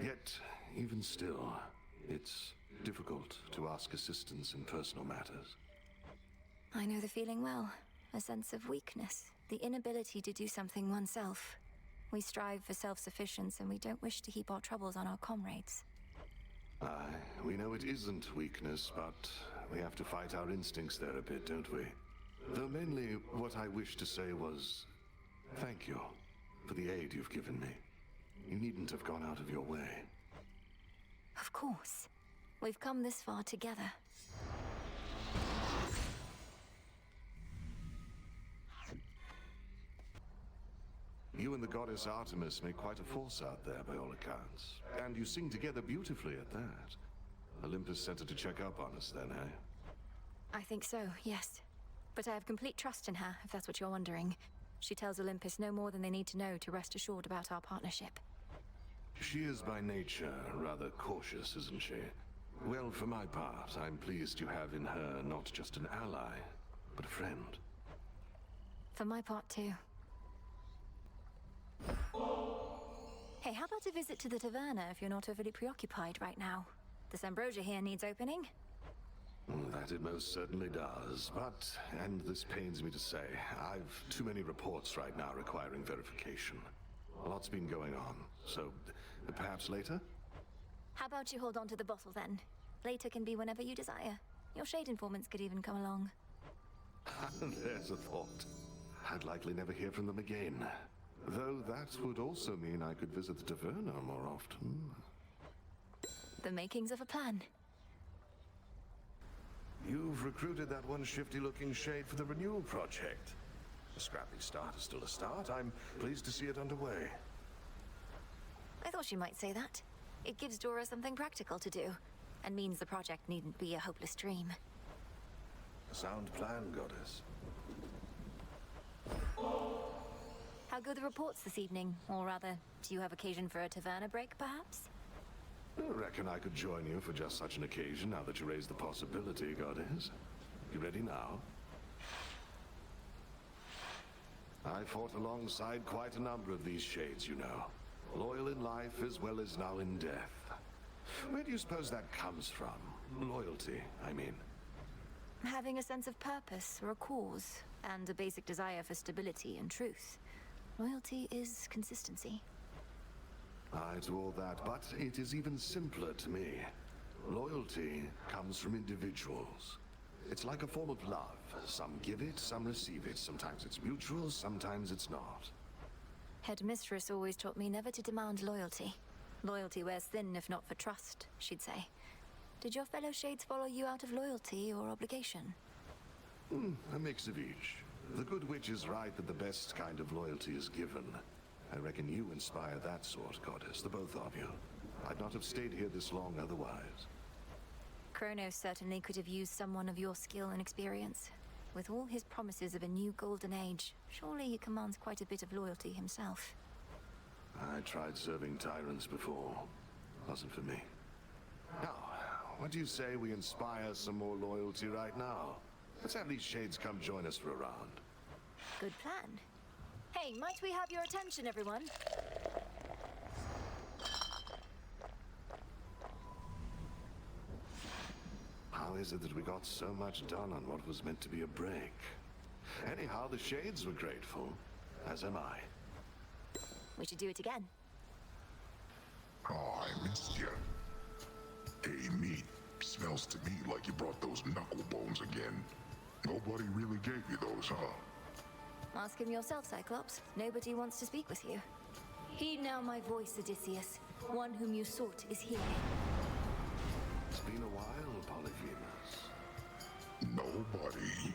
Yet, even still, it's difficult to ask assistance in personal matters. I know the feeling well. A sense of weakness, the inability to do something oneself. We strive for self-sufficiency and we don't wish to heap our troubles on our comrades. Aye, we know it isn't weakness, but we have to fight our instincts there a bit, don't we? Though mainly what I wished to say was, thank you for the aid you've given me. You needn't have gone out of your way. Of course. We've come this far together. You and the goddess Artemis make quite a force out there, by all accounts. And you sing together beautifully at that. Olympus sent her to check up on us then, eh? I think so, yes. But I have complete trust in her, if that's what you're wondering. She tells Olympus no more than they need to know to rest assured about our partnership. She is by nature rather cautious, isn't she? Well, for my part, I'm pleased you have in her not just an ally, but a friend. For my part, too. Hey, how about a visit to the taverna if you're not overly preoccupied right now? This ambrosia here needs opening. That it most certainly does, but, and this pains me to say, I've too many reports right now requiring verification. A lot's been going on, so perhaps later? How about you hold on to the bottle then? Later can be whenever you desire. Your shade informants could even come along. There's a thought. I'd likely never hear from them again. Though that would also mean I could visit the taverna more often. The makings of a plan. You've recruited that one shifty-looking shade for the renewal project. A scrappy start is still a start. I'm pleased to see it underway. I thought you might say that. It gives Dora something practical to do, and means the project needn't be a hopeless dream. A sound plan, Goddess. How go the reports this evening? Or rather, do you have occasion for a taverna break, perhaps? I reckon I could join you for just such an occasion now that you raise the possibility, Goddess. You ready now? I fought alongside quite a number of these shades, you know. Loyal in life as well as now in death. Where do you suppose that comes from? Loyalty, I mean. Having a sense of purpose or a cause, and a basic desire for stability and truth. Loyalty is consistency. Aye to all that, but it is even simpler to me. Loyalty comes from individuals. It's like a form of love. Some give it, some receive it. Sometimes it's mutual, sometimes it's not. Headmistress always taught me never to demand loyalty. Loyalty wears thin if not for trust, she'd say. Did your fellow shades follow you out of loyalty or obligation? A mix of each. The good witch is right that the best kind of loyalty is given. I reckon you inspire that sort, Goddess, the both of you. I'd not have stayed here this long otherwise. Kronos certainly could have used someone of your skill and experience. With all his promises of a new golden age, surely he commands quite a bit of loyalty himself. I tried serving tyrants before. Wasn't for me. Now, what do you say we inspire some more loyalty right now? Let's have these shades come join us for a round. Good plan. Hey, might we have your attention, everyone? How is it that we got so much done on what was meant to be a break? Anyhow, the shades were grateful, as am I. We should do it again. Oh, I missed you. Hey, meat. Smells to me like you brought those knuckle bones again. Nobody really gave you those, huh? Ask him yourself, Cyclops. Nobody wants to speak with you. Heed now my voice, Odysseus. One whom you sought is here. It's been a while, Polyphemus. Nobody.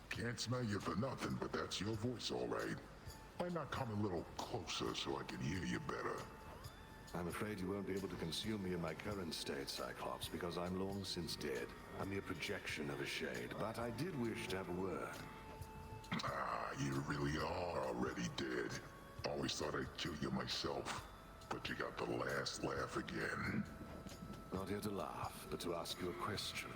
Can't smell you for nothing, but that's your voice, all right. Why not come a little closer so I can hear you better? I'm afraid you won't be able to consume me in my current state, Cyclops, because I'm long since dead. A mere projection of a shade, but I did wish to have a word. Ah, you really are already dead. Always thought I'd kill you myself, but you got the last laugh again. Not here to laugh, but to ask you a question.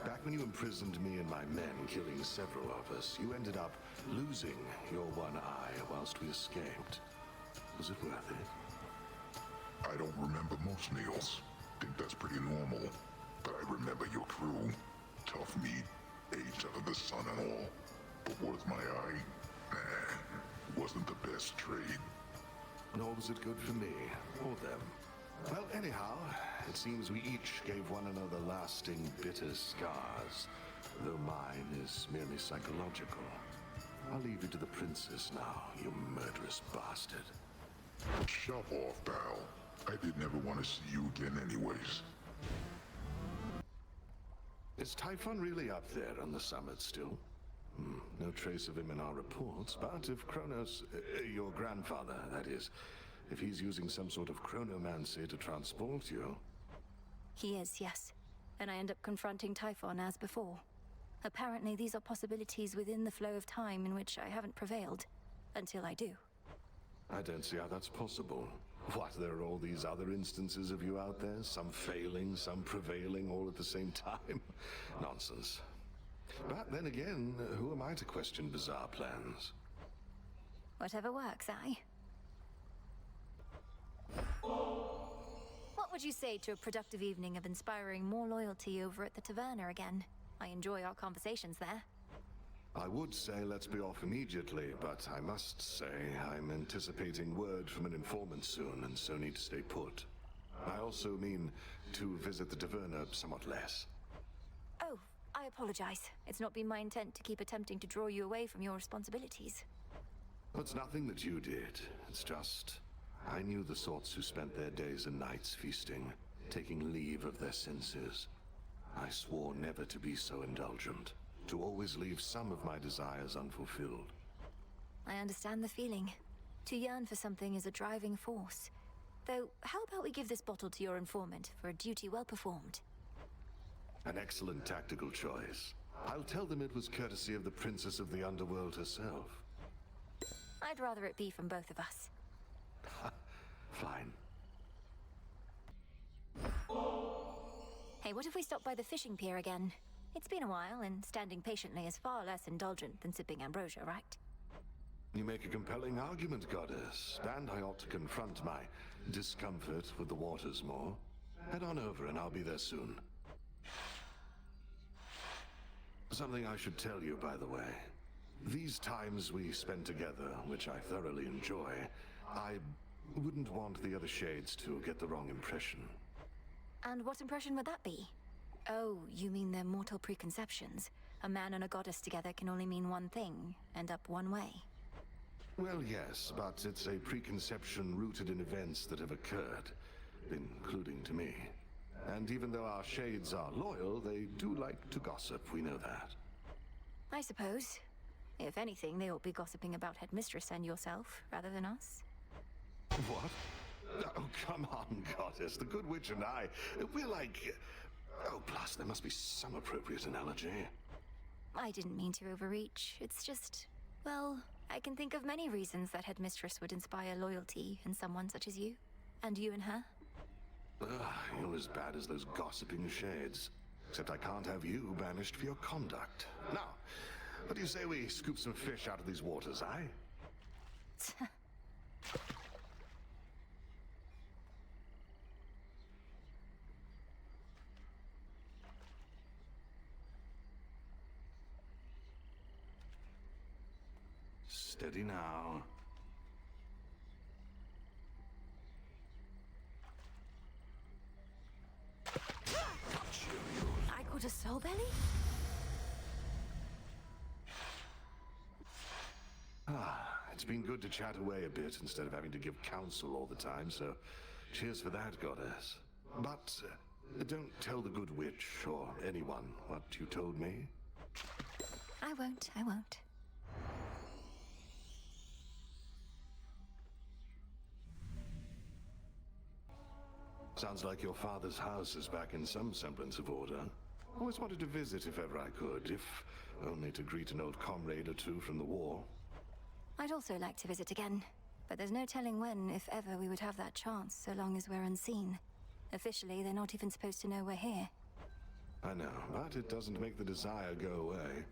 Back when you imprisoned me and my men, killing several of us, you ended up losing your one eye whilst we escaped. Was it worth it? I don't remember most meals. Think that's pretty normal. But I remember your crew. Tough meat, aged under the sun and all. But worth my eye? Nah, wasn't the best trade. Nor was it good for me, or them. Well, anyhow, it seems we each gave one another lasting, bitter scars, though mine is merely psychological. I'll leave you to the princess now, you murderous bastard. Shove off, pal. I didn't ever want to see you again anyways. Is Typhon really up there on the summit still? No trace of him in our reports, but if Kronos, your grandfather, that is, if he's using some sort of chronomancy to transport you... He is, yes. And I end up confronting Typhon as before. Apparently these are possibilities within the flow of time in which I haven't prevailed. Until I do. I don't see how that's possible. What, there are all these other instances of you out there? Some failing, some prevailing, all at the same time? Nonsense. But then again, who am I to question bizarre plans? Whatever works, aye? What would you say to a productive evening of inspiring more loyalty over at the taverna again? I enjoy our conversations there. I would say let's be off immediately, but I must say I'm anticipating word from an informant soon and so need to stay put. I also mean to visit the taverna somewhat less. Oh, I apologize. It's not been my intent to keep attempting to draw you away from your responsibilities. It's nothing that you did. It's just... I knew the sorts who spent their days and nights feasting, taking leave of their senses. I swore never to be so indulgent, to always leave some of my desires unfulfilled. I understand the feeling. To yearn for something is a driving force. Though, how about we give this bottle to your informant for a duty well performed? An excellent tactical choice. I'll tell them it was courtesy of the Princess of the Underworld herself. I'd rather it be from both of us. Fine. Hey, what if we stop by the fishing pier again? It's been a while, and standing patiently is far less indulgent than sipping ambrosia, right? You make a compelling argument, Goddess, and I ought to confront my discomfort with the waters more. Head on over and I'll be there soon. Something I should tell you, by the way. These times we spend together, which I thoroughly enjoy, I wouldn't want the other shades to get the wrong impression. And what impression would that be? Oh, you mean their mortal preconceptions. A man and a goddess together can only mean one thing, end up one way. Well, yes, but it's a preconception rooted in events that have occurred, including to me. And even though our shades are loyal, they do like to gossip, we know that. I suppose. If anything, they ought be gossiping about Headmistress and yourself, rather than us. What? Oh, come on, Goddess. The Good Witch and I, we're like... Oh, plus, there must be some appropriate analogy. I didn't mean to overreach. It's just... Well, I can think of many reasons that Headmistress would inspire loyalty in someone such as you. And you and her. Ugh, you're as bad as those gossiping shades. Except I can't have you banished for your conduct. Now, what do you say we scoop some fish out of these waters, eh? Steady now. I got a soul belly? It's been good to chat away a bit instead of having to give counsel all the time, so cheers for that, Goddess. But don't tell the Good Witch or anyone what you told me. I won't. Sounds like your father's house is back in some semblance of order. Always wanted to visit if ever I could, if only to greet an old comrade or two from the war. I'd also like to visit again, but there's no telling when, if ever, we would have that chance, so long as we're unseen. Officially, they're not even supposed to know we're here. I know, but it doesn't make the desire go away.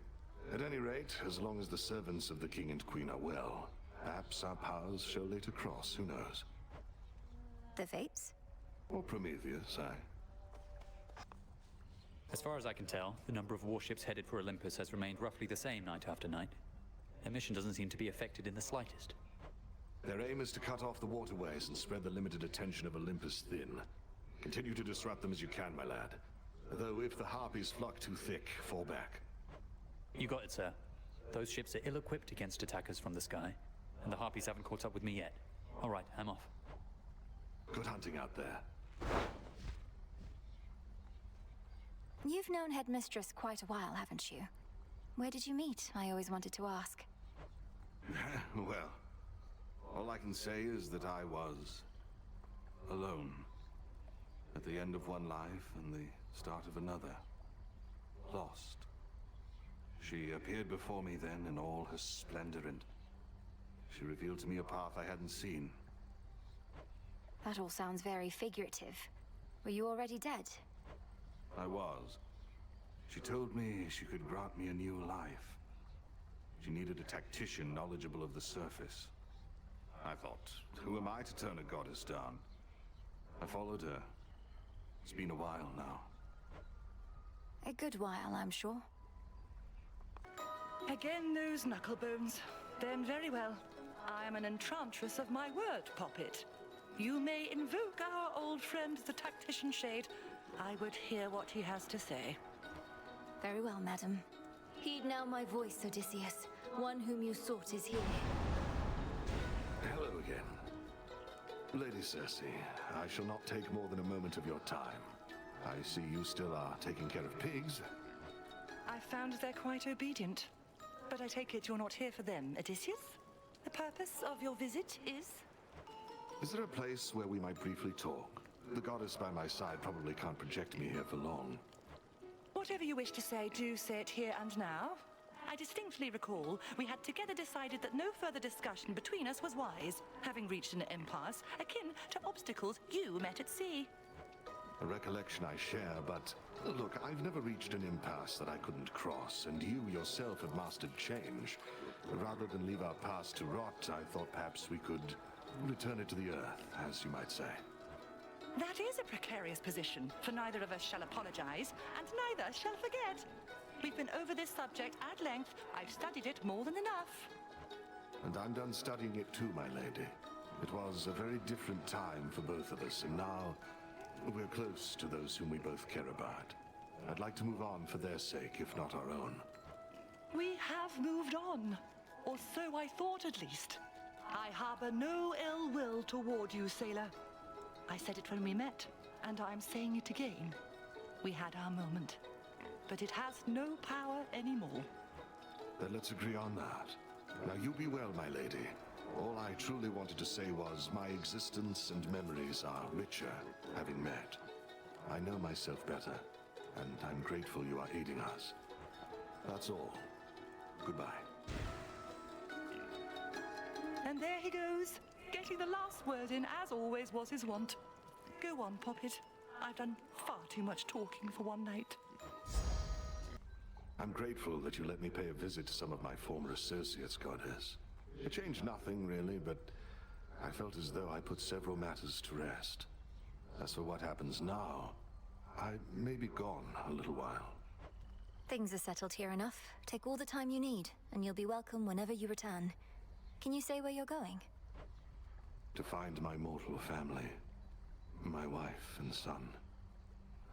At any rate, as long as the servants of the king and queen are well, perhaps our paths shall later cross, who knows? The Fates? Or Prometheus, As far as I can tell, the number of warships headed for Olympus has remained roughly the same night after night. Their mission doesn't seem to be affected in the slightest. Their aim is to cut off the waterways and spread the limited attention of Olympus thin. Continue to disrupt them as you can, my lad. Though if the Harpies flock too thick, fall back. You got it, sir. Those ships are ill-equipped against attackers from the sky, and the Harpies haven't caught up with me yet. All right, I'm off. Good hunting out there. You've known Headmistress quite a while, haven't you? Where did you meet? I always wanted to ask. Well, all I can say is that I was alone. At the end of one life and the start of another. Lost. She appeared before me then in all her splendor, and she revealed to me a path I hadn't seen. That all sounds very figurative. Were you already dead? I was. She told me she could grant me a new life. She needed a tactician knowledgeable of the surface. I thought, who am I to turn a goddess down? I followed her. It's been a while now. A good while, I'm sure. Again those knucklebones. Then very well. I am an enchantress of my word, Poppet. You may invoke our old friend, the tactician Shade. I would hear what he has to say. Very well, madam. Heed now my voice, Odysseus. One whom you sought is here. Hello again. Lady Circe, I shall not take more than a moment of your time. I see you still are taking care of pigs. I found they're quite obedient. But I take it you're not here for them, Odysseus? The purpose of your visit is? Is there a place where we might briefly talk? The goddess by my side probably can't project me here for long. Whatever you wish to say, do say it here and now. I distinctly recall we had together decided that no further discussion between us was wise, having reached an impasse akin to obstacles you met at sea. A recollection I share, but look, I've never reached an impasse that I couldn't cross, and you yourself have mastered change. Rather than leave our past to rot, I thought perhaps we could return it to the earth, as you might say. That is a precarious position, for neither of us shall apologize, and neither shall forget. We've been over this subject at length. I've studied it more than enough. And I'm done studying it too, my lady. It was a very different time for both of us, and now we're close to those whom we both care about. I'd like to move on for their sake, if not our own. We have moved on, or so I thought at least. I harbor no ill will toward you, sailor. I said it when we met, and I'm saying it again. We had our moment, but it has no power anymore. Then let's agree on that. Now you be well, my lady. All I truly wanted to say was my existence and memories are richer, having met. I know myself better, and I'm grateful you are aiding us. That's all. Goodbye. And there he goes, getting the last word in, as always was his wont. Go on, Poppet. I've done far too much talking for one night. I'm grateful that you let me pay a visit to some of my former associates, Goddess. It changed nothing, really, but I felt as though I put several matters to rest. As for what happens now, I may be gone a little while. Things are settled here enough. Take all the time you need, and you'll be welcome whenever you return. Can you say where you're going? To find my mortal family. My wife and son.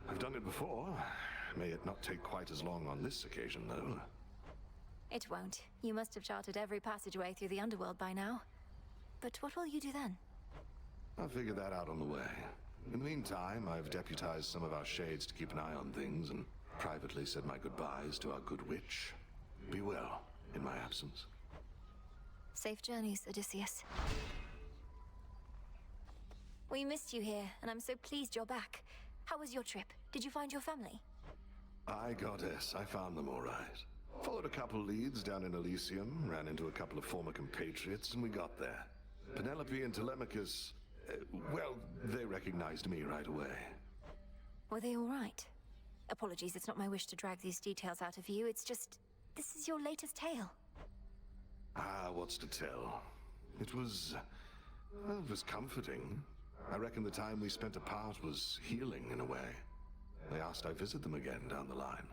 I've done it before. May it not take quite as long on this occasion, though. It won't. You must have charted every passageway through the underworld by now. But what will you do then? I'll figure that out on the way. In the meantime, I've deputized some of our shades to keep an eye on things and privately said my goodbyes to our good witch. Be well in my absence. Safe journeys, Odysseus. We missed you here, and I'm so pleased you're back. How was your trip? Did you find your family? Aye, Goddess, I found them all right. Followed a couple leads down in Elysium, ran into a couple of former compatriots, and we got there. Penelope and Telemachus, well, they recognized me right away. Were they all right? Apologies, it's not my wish to drag these details out of you. It's just, this is your latest tale. Ah, what's to tell? It was... well, it was comforting. I reckon the time we spent apart was healing in a way. They asked I visit them again down the line.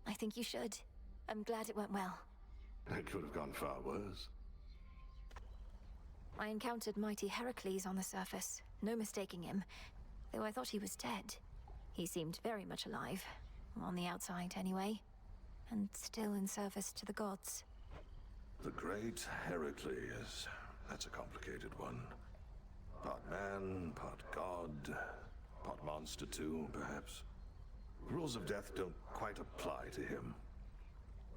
I think you should. I'm glad it went well. It could have gone far worse. I encountered mighty Heracles on the surface. No mistaking him, though I thought he was dead. He seemed very much alive. On the outside, anyway. And still in service to the gods. The great Heracles. That's a complicated one. Part man, part god, part monster too, perhaps. Rules of death don't quite apply to him.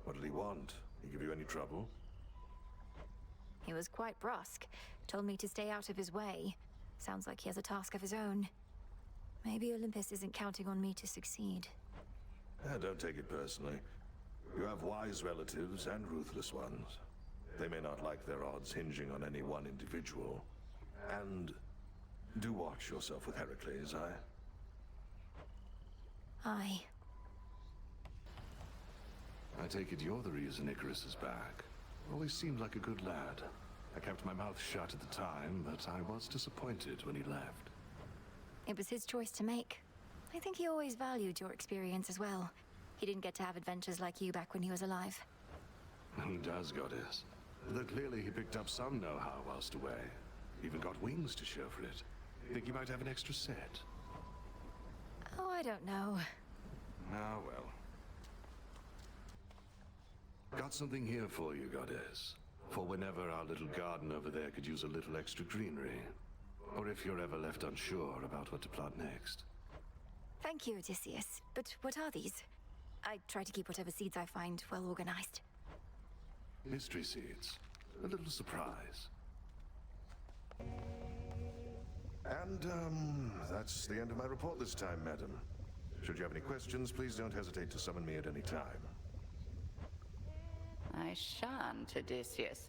What did he want? He give you any trouble? He was quite brusque. Told me to stay out of his way. Sounds like he has a task of his own. Maybe Olympus isn't counting on me to succeed. Don't take it personally. You have wise relatives and ruthless ones. They may not like their odds hinging on any one individual. And do watch yourself with Heracles, Aye. I take it you're the reason Icarus is back. Always seemed like a good lad. I kept my mouth shut at the time, but I was disappointed when he left. It was his choice to make. I think he always valued your experience as well. He didn't get to have adventures like you back when he was alive. He does, Goddess. Though clearly he picked up some know-how whilst away. Even got wings to show for it. Think he might have an extra set? Oh, I don't know. Ah, well. Got something here for you, Goddess. For whenever our little garden over there could use a little extra greenery. Or if you're ever left unsure about what to plant next. Thank you, Odysseus. But what are these? I try to keep whatever seeds I find well organized. Mystery seeds. A little surprise. And, that's the end of my report this time, madam. Should you have any questions, please don't hesitate to summon me at any time. I shan't, Odysseus.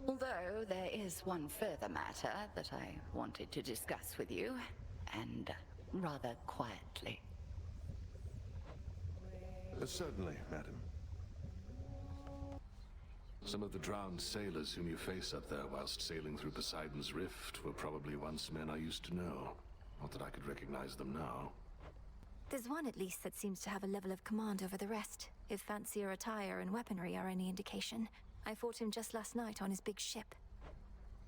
Although there is one further matter that I wanted to discuss with you, and rather quietly. Certainly, madam. Some of the drowned sailors whom you face up there whilst sailing through Poseidon's Rift were probably once men I used to know. Not that I could recognize them now. There's one at least that seems to have a level of command over the rest, if fancier attire and weaponry are any indication. I fought him just last night on his big ship.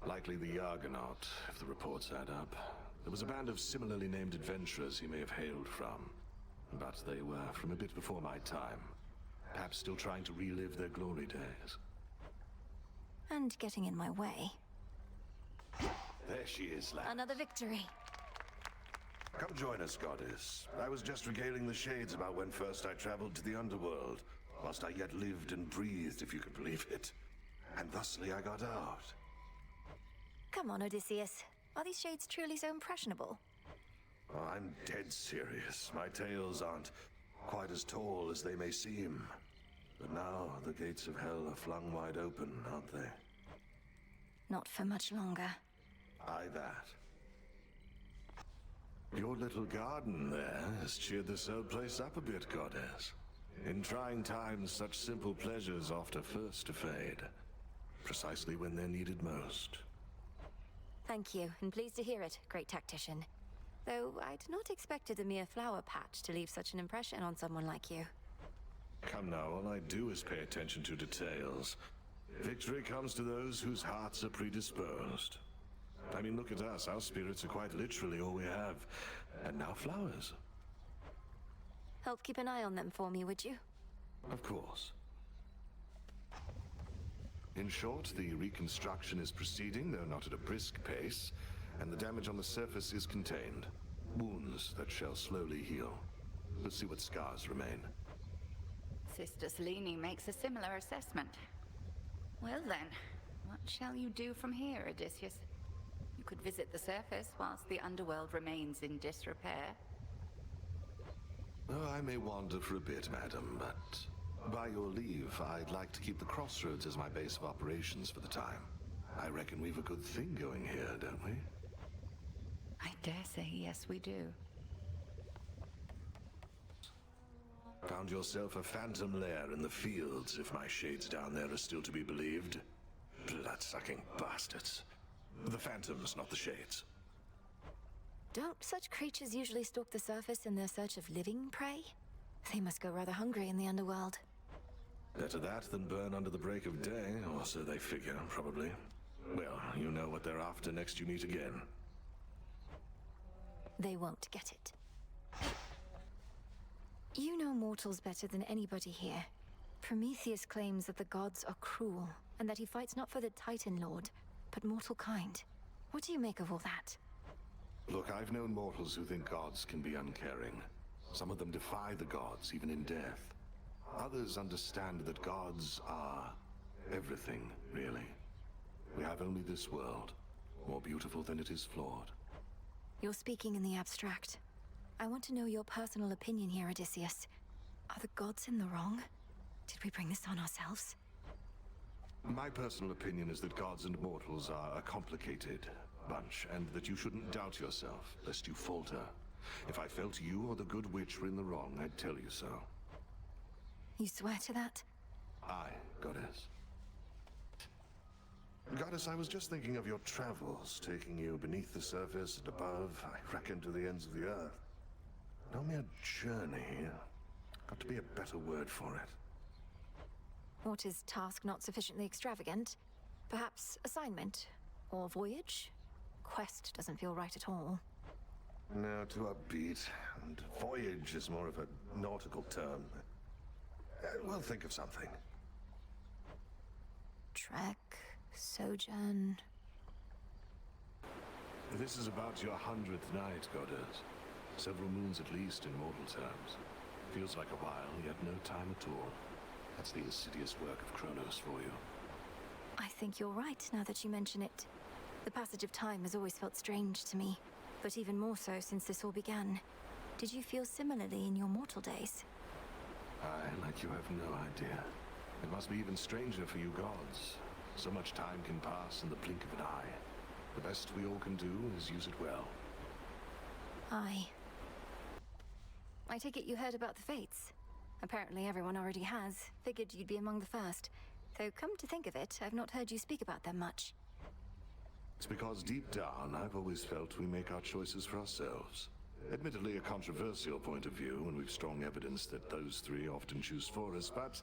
Likely the Argonaut, if the reports add up. There was a band of similarly named adventurers he may have hailed from. But they were from a bit before my time. Perhaps still trying to relive their glory days. And getting in my way. There she is, lad. Another victory. Come join us, Goddess. I was just regaling the shades about when first I traveled to the underworld, whilst I yet lived and breathed, if you could believe it. And thusly I got out. Come on, Odysseus. Are these shades truly so impressionable? Oh, I'm dead serious. My tales aren't quite as tall as they may seem. But now the gates of hell are flung wide open, aren't they? Not for much longer. Aye, that. Your little garden there has cheered this old place up a bit, Goddess. In trying times, such simple pleasures oft are first to fade. Precisely when they're needed most. Thank you, and pleased to hear it, great tactician. Though I'd not expected a mere flower patch to leave such an impression on someone like you. Come now, all I do is pay attention to details. Victory comes to those whose hearts are predisposed. I mean, look at us. Our spirits are quite literally all we have. And now flowers. Help keep an eye on them for me, would you? Of course. In short, the reconstruction is proceeding, though not at a brisk pace, and the damage on the surface is contained. Wounds that shall slowly heal. We'll see what scars remain. Sister Selene makes a similar assessment. Well then, what shall you do from here, Odysseus? You could visit the surface whilst the underworld remains in disrepair. Oh, I may wander for a bit, madam, but by your leave, I'd like to keep the crossroads as my base of operations for the time. I reckon we've a good thing going here, don't we? I dare say yes, we do. Found yourself a phantom lair in the fields, if my shades down there are still to be believed. Blood-sucking bastards. The phantoms, not the shades. Don't such creatures usually stalk the surface in their search of living prey? They must go rather hungry in the underworld. Better that than burn under the break of day, or so they figure, probably. Well, you know what they're after next you meet again. They won't get it. You know mortals better than anybody here. Prometheus claims that the gods are cruel, and that he fights not for the Titan Lord, but mortal kind. What do you make of all that? Look, I've known mortals who think gods can be uncaring. Some of them defy the gods, even in death. Others understand that gods are everything, really. We have only this world, more beautiful than it is flawed. You're speaking in the abstract. I want to know your personal opinion here, Odysseus. Are the gods in the wrong? Did we bring this on ourselves? My personal opinion is that gods and mortals are a complicated bunch, and that you shouldn't doubt yourself, lest you falter. If I felt you or the good witch were in the wrong, I'd tell you so. You swear to that? Aye, Goddess. Goddess, I was just thinking of your travels, taking you beneath the surface and above, I reckon to the ends of the earth. No mere journey. Got to be a better word for it. What is task not sufficiently extravagant? Perhaps assignment? Or voyage? Quest doesn't feel right at all. No, too upbeat. And voyage is more of a nautical term. We'll think of something. Trek, sojourn... This is about your 100th night, Goddess. Several moons at least in mortal terms. Feels like a while, yet no time at all. That's the insidious work of Kronos for you. I think you're right, now that you mention it. The passage of time has always felt strange to me, but even more so since this all began. Did you feel similarly in your mortal days? Aye, like you have no idea. It must be even stranger for you gods. So much time can pass in the blink of an eye. The best we all can do is use it well. Aye. I take it you heard about the Fates. Apparently everyone already has. Figured you'd be among the first. Though come to think of it, I've not heard you speak about them much. It's because deep down, I've always felt we make our choices for ourselves. Admittedly a controversial point of view, and we've strong evidence that those three often choose for us, but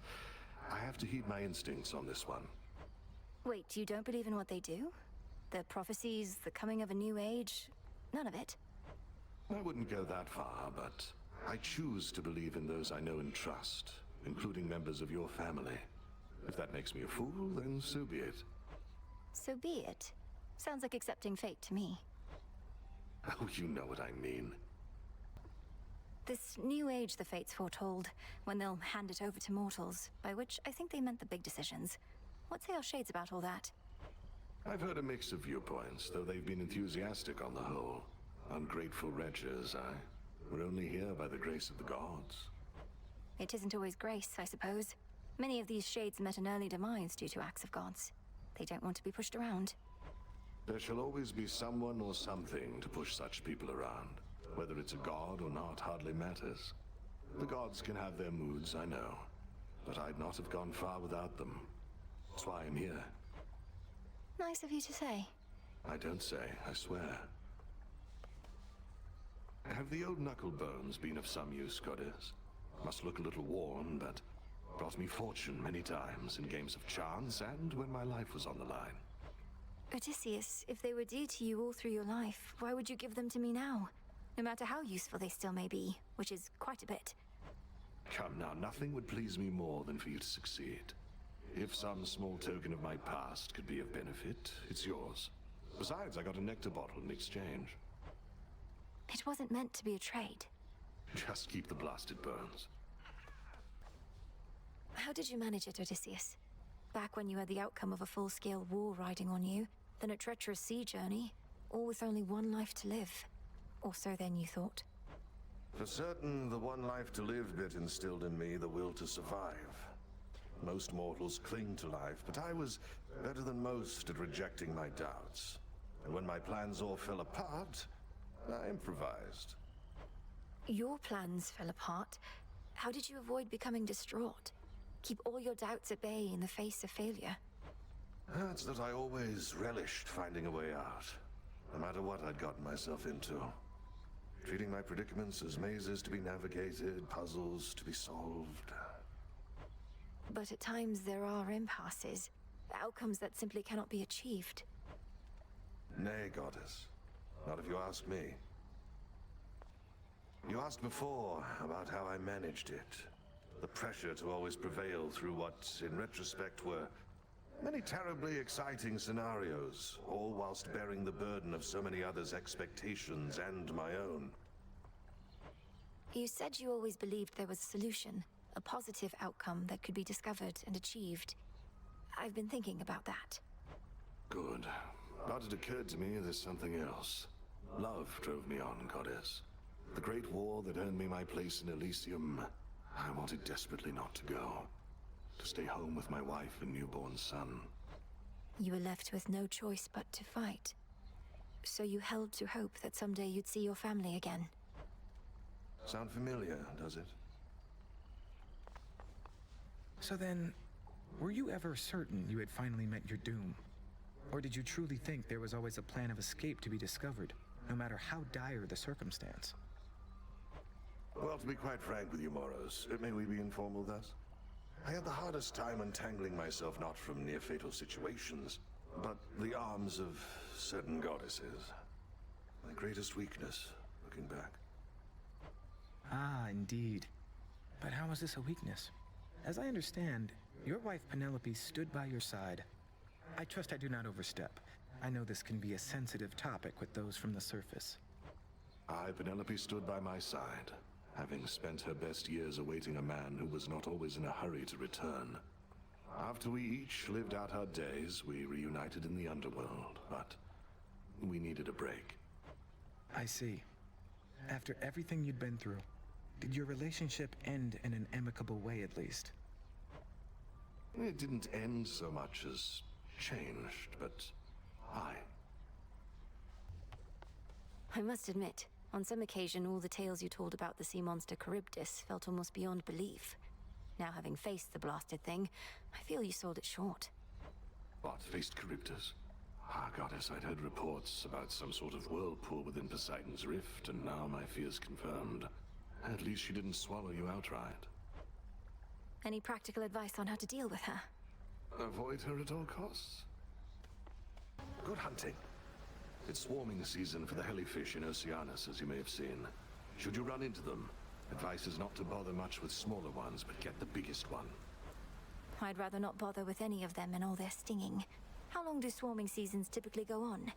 I have to heed my instincts on this one. Wait, you don't believe in what they do? The prophecies, the coming of a new age? None of it? I wouldn't go that far, but I choose to believe in those I know and trust, including members of your family. If that makes me a fool, then so be it. So be it. Sounds like accepting fate to me. Oh, you know what I mean. This new age the Fates foretold, when they'll hand it over to mortals, by which I think they meant the big decisions. What say our shades about all that? I've heard a mix of viewpoints, though they've been enthusiastic on the whole. Ungrateful wretches, We're only here by the grace of the gods. It isn't always grace, I suppose. Many of these shades met an early demise due to acts of gods. They don't want to be pushed around. There shall always be someone or something to push such people around. Whether it's a god or not hardly matters. The gods can have their moods, I know. But I'd not have gone far without them. That's why I'm here. Nice of you to say. I don't say, I swear. Have the old knuckle bones been of some use, Goddess? Must look a little worn, but brought me fortune many times in games of chance and when my life was on the line. Odysseus, if they were dear to you all through your life, why would you give them to me now? No matter how useful they still may be, which is quite a bit. Come now, nothing would please me more than for you to succeed. If some small token of my past could be of benefit, it's yours. Besides, I got a nectar bottle in exchange. It wasn't meant to be a trade. Just keep the blasted bones. How did you manage it, Odysseus? Back when you had the outcome of a full-scale war riding on you, then a treacherous sea journey, all with only one life to live. Or so then you thought. For certain, the one life to live bit instilled in me the will to survive. Most mortals cling to life, but I was better than most at rejecting my doubts. And when my plans all fell apart, I improvised. Your plans fell apart? How did you avoid becoming distraught? Keep all your doubts at bay in the face of failure? It's that I always relished finding a way out, no matter what I'd gotten myself into. Treating my predicaments as mazes to be navigated, puzzles to be solved. But at times there are impasses, outcomes that simply cannot be achieved. Nay, Goddess. Not if you ask me. You asked before about how I managed it. The pressure to always prevail through what, in retrospect, were many terribly exciting scenarios, all whilst bearing the burden of so many others' expectations and my own. You said you always believed there was a solution, a positive outcome that could be discovered and achieved. I've been thinking about that. Good. But it occurred to me there's something else. Love drove me on, Goddess. The great war that earned me my place in Elysium, I wanted desperately not to go. To stay home with my wife and newborn son. You were left with no choice but to fight. So you held to hope that someday you'd see your family again. Sound familiar, does it? So then, were you ever certain you had finally met your doom? Or did you truly think there was always a plan of escape to be discovered, no matter how dire the circumstance? Well, to be quite frank with you, Moros, may we be informal thus? I had the hardest time untangling myself not from near-fatal situations, but the arms of certain goddesses. My greatest weakness, looking back. Ah, indeed. But how was this a weakness? As I understand, your wife Penelope stood by your side. I trust I do not overstep. I know this can be a sensitive topic with those from the surface. Penelope stood by my side, having spent her best years awaiting a man who was not always in a hurry to return. After we each lived out our days, we reunited in the underworld, but we needed a break. I see. After everything you'd been through, did your relationship end in an amicable way at least? It didn't end so much as changed, but I must admit, on some occasion all the tales you told about the sea monster Charybdis felt almost beyond belief. Now having faced the blasted thing, I feel you sold it short. What, faced Charybdis? Goddess, I'd heard reports about some sort of whirlpool within Poseidon's rift, and now my fears confirmed. At least she didn't swallow you outright. Any practical advice on how to deal with her? Avoid her at all costs. Good hunting. It's swarming season for the hellyfish in Oceanus, as you may have seen. Should you run into them, advice is not to bother much with smaller ones, but get the biggest one. I'd rather not bother with any of them and all their stinging. How long do swarming seasons typically go on?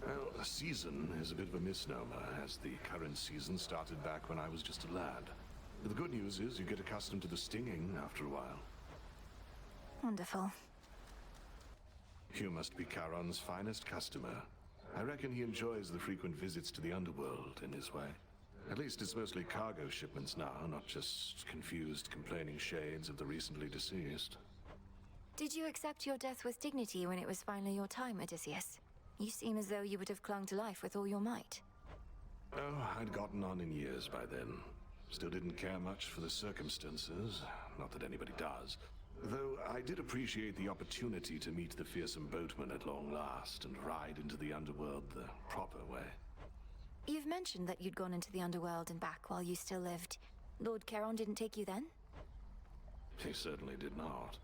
Well, a season is a bit of a misnomer, as the current season started back when I was just a lad. The good news is you get accustomed to the stinging after a while. Wonderful. You must be Charon's finest customer. I reckon he enjoys the frequent visits to the underworld in his way. At least it's mostly cargo shipments now, not just confused, complaining shades of the recently deceased. Did you accept your death with dignity when it was finally your time, Odysseus? You seem as though you would have clung to life with all your might. Oh, I'd gotten on in years by then. Still didn't care much for the circumstances, not that anybody does. Though I did appreciate the opportunity to meet the fearsome boatman at long last and ride into the underworld the proper way. You've mentioned that you'd gone into the underworld and back while you still lived. Lord Charon didn't take you then? He certainly did not.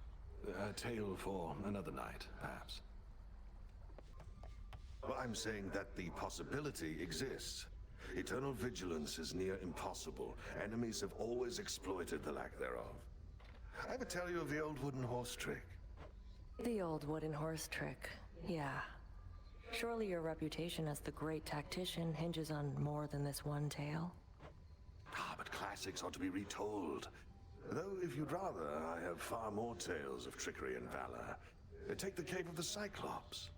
A tale for another night, perhaps. Well, I'm saying that the possibility exists. Eternal vigilance is near impossible. Enemies have always exploited the lack thereof. I ever tell you of the old wooden horse trick? The old wooden horse trick, yeah. Surely your reputation as the great tactician hinges on more than this one tale? But classics ought to be retold. Though, if you'd rather, I have far more tales of trickery and valor. Take the Cave of the Cyclops.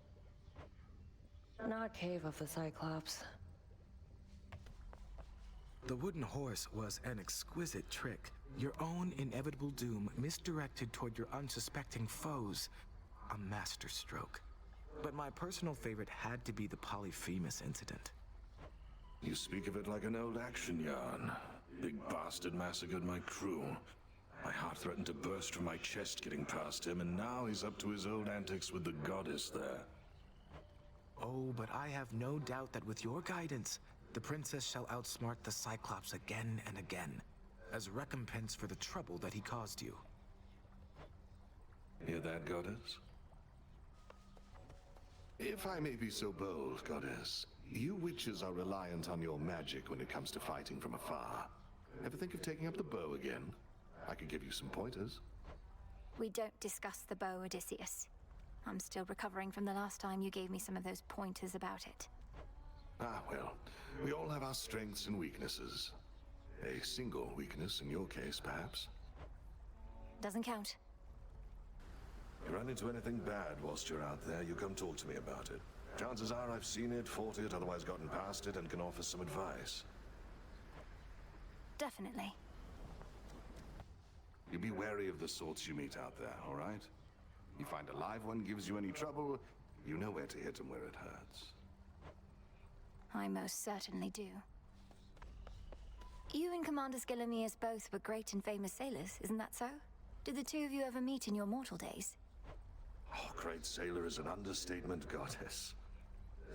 Not Cave of the Cyclops. The wooden horse was an exquisite trick. Your own inevitable doom misdirected toward your unsuspecting foes. A masterstroke. But my personal favorite had to be the Polyphemus incident. You speak of it like an old action yarn. Big bastard massacred my crew. My heart threatened to burst from my chest getting past him, and now he's up to his old antics with the goddess there. Oh, but I have no doubt that with your guidance, the princess shall outsmart the Cyclops again and again, as recompense for the trouble that he caused you. Hear that, goddess? If I may be so bold, goddess, you witches are reliant on your magic when it comes to fighting from afar. Ever think of taking up the bow again? I could give you some pointers. We don't discuss the bow, Odysseus. I'm still recovering from the last time you gave me some of those pointers about it. Ah, well, we all have our strengths and weaknesses. A single weakness in your case, perhaps. Doesn't count. You run into anything bad whilst you're out there, you come talk to me about it. Chances are I've seen it, fought it, otherwise gotten past it, and can offer some advice. Definitely. You be wary of the sorts you meet out there, all right? You find a live one gives you any trouble, you know where to hit them where it hurts. I most certainly do. You and Commander Skilamius both were great and famous sailors, isn't that so? Did the two of you ever meet in your mortal days? Oh, great sailor is an understatement, goddess.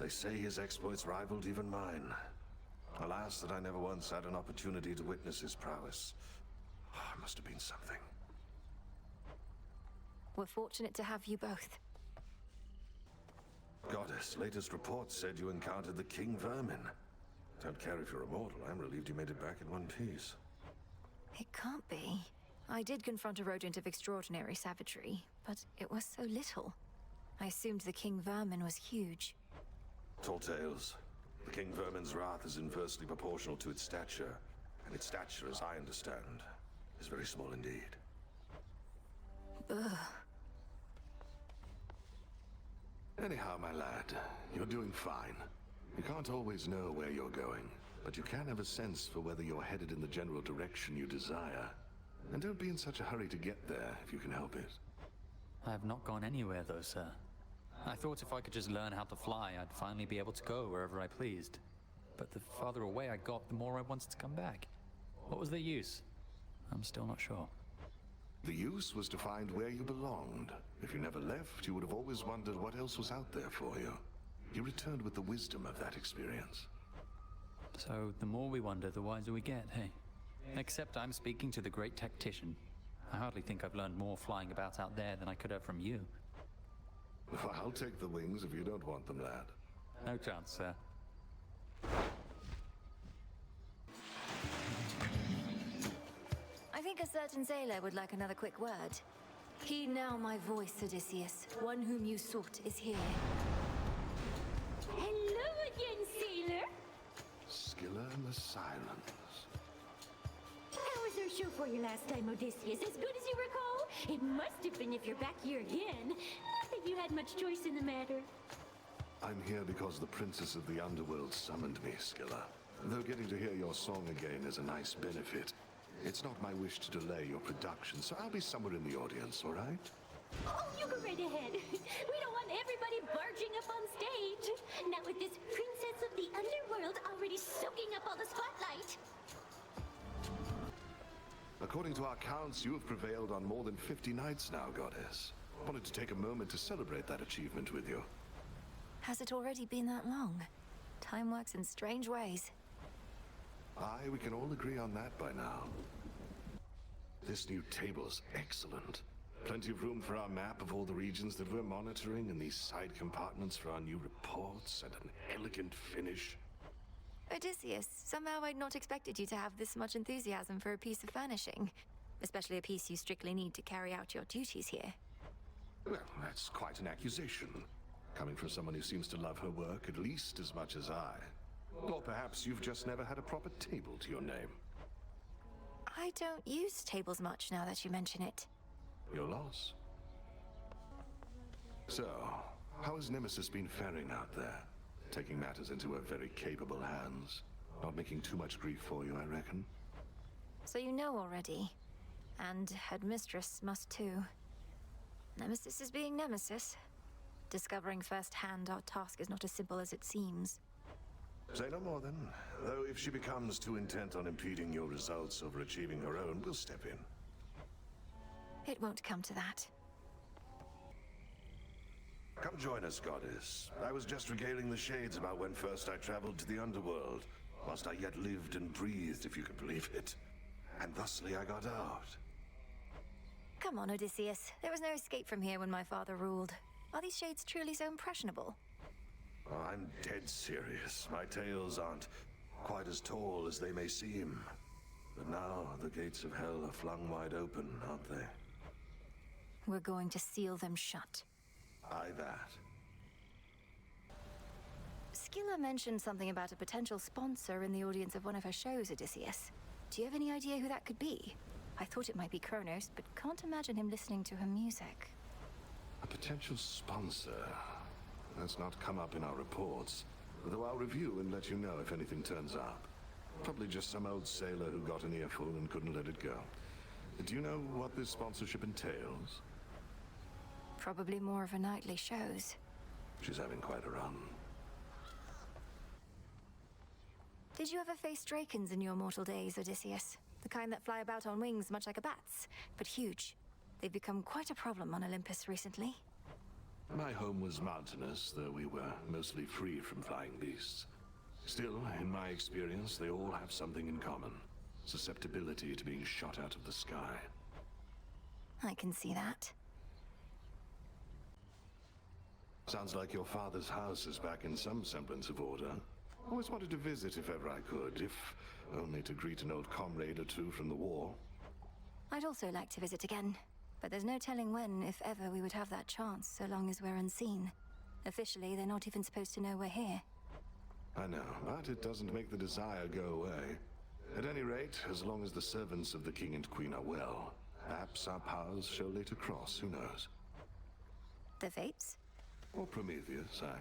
They say his exploits rivaled even mine. Alas, that I never once had an opportunity to witness his prowess. Oh, it must have been something. We're fortunate to have you both. Goddess, latest reports said you encountered the King Vermin. Don't care if you're immortal. I'm relieved you made it back in one piece. It can't be. I did confront a rodent of extraordinary savagery, but it was so little. I assumed the King Vermin was huge. Tall tales. The King Vermin's wrath is inversely proportional to its stature, and its stature, as I understand, is very small indeed. Ugh. Anyhow, my lad, you're doing fine. You can't always know where you're going, but you can have a sense for whether you're headed in the general direction you desire. And don't be in such a hurry to get there, if you can help it. I have not gone anywhere, though, sir. I thought if I could just learn how to fly, I'd finally be able to go wherever I pleased. But the farther away I got, the more I wanted to come back. What was the use? I'm still not sure. The use was to find where you belonged. If you never left, you would have always wondered what else was out there for you. You returned with the wisdom of that experience. So, the more we wonder, the wiser we get, hey? Except I'm speaking to the great tactician. I hardly think I've learned more flying about out there than I could have from you. Well, I'll take the wings if you don't want them, lad. No chance, sir. I think a certain sailor would like another quick word. Heed now my voice, Odysseus. One whom you sought is here. Hello again, sailor. Scylla and the Silence. How was our show for you last time, Odysseus? As good as you recall? It must have been if you're back here again. Not that you had much choice in the matter. I'm here because the Princess of the Underworld summoned me, Scylla. Though getting to hear your song again is a nice benefit, it's not my wish to delay your production, so I'll be somewhere in the audience, all right? Oh, you go right ahead. We don't want everybody barging up on stage. Not with this Princess of the Underworld already soaking up all the spotlight. According to our counts, you have prevailed on more than 50 nights now, Goddess. Wanted to take a moment to celebrate that achievement with you. Has it already been that long? Time works in strange ways. Aye, we can all agree on that by now. This new table's excellent. Plenty of room for our map of all the regions that we're monitoring, and these side compartments for our new reports, and an elegant finish. Odysseus, somehow I'd not expected you to have this much enthusiasm for a piece of furnishing. Especially a piece you strictly need to carry out your duties here. Well, that's quite an accusation. Coming from someone who seems to love her work at least as much as I. Or perhaps you've just never had a proper table to your name. I don't use tables much now that you mention it. Your loss. So, how has Nemesis been faring out there? Taking matters into her very capable hands. Not making too much grief for you, I reckon. So you know already. And Headmistress must too. Nemesis is being Nemesis. Discovering firsthand our task is not as simple as it seems. Say no more then. Though if she becomes too intent on impeding your results over achieving her own, we'll step in. It won't come to that. Come join us, Goddess. I was just regaling the Shades about when first I traveled to the underworld, whilst I yet lived and breathed, if you can believe it. And thusly I got out. Come on, Odysseus. There was no escape from here when my father ruled. Are these Shades truly so impressionable? Oh, I'm dead serious. My tales aren't quite as tall as they may seem. But now the gates of hell are flung wide open, aren't they? We're going to seal them shut. Aye, that. Scylla mentioned something about a potential sponsor in the audience of one of her shows, Odysseus. Do you have any idea who that could be? I thought it might be Kronos, but can't imagine him listening to her music. A potential sponsor? That's not come up in our reports. Though I'll review and let you know if anything turns up. Probably just some old sailor who got an earful and couldn't let it go. Do you know what this sponsorship entails? Probably more of her nightly shows. She's having quite a run. Did you ever face drakens in your mortal days, Odysseus? The kind that fly about on wings much like a bat's, but huge. They've become quite a problem on Olympus recently. My home was mountainous, though we were mostly free from flying beasts. Still, in my experience, they all have something in common. Susceptibility to being shot out of the sky. I can see that. Sounds like your father's house is back in some semblance of order. Always wanted to visit if ever I could, if only to greet an old comrade or two from the war. I'd also like to visit again, but there's no telling when, if ever, we would have that chance, so long as we're unseen. Officially, they're not even supposed to know we're here. I know, but it doesn't make the desire go away. At any rate, as long as the servants of the king and queen are well, perhaps our paths shall later cross, who knows? The Fates? Or Prometheus, aye.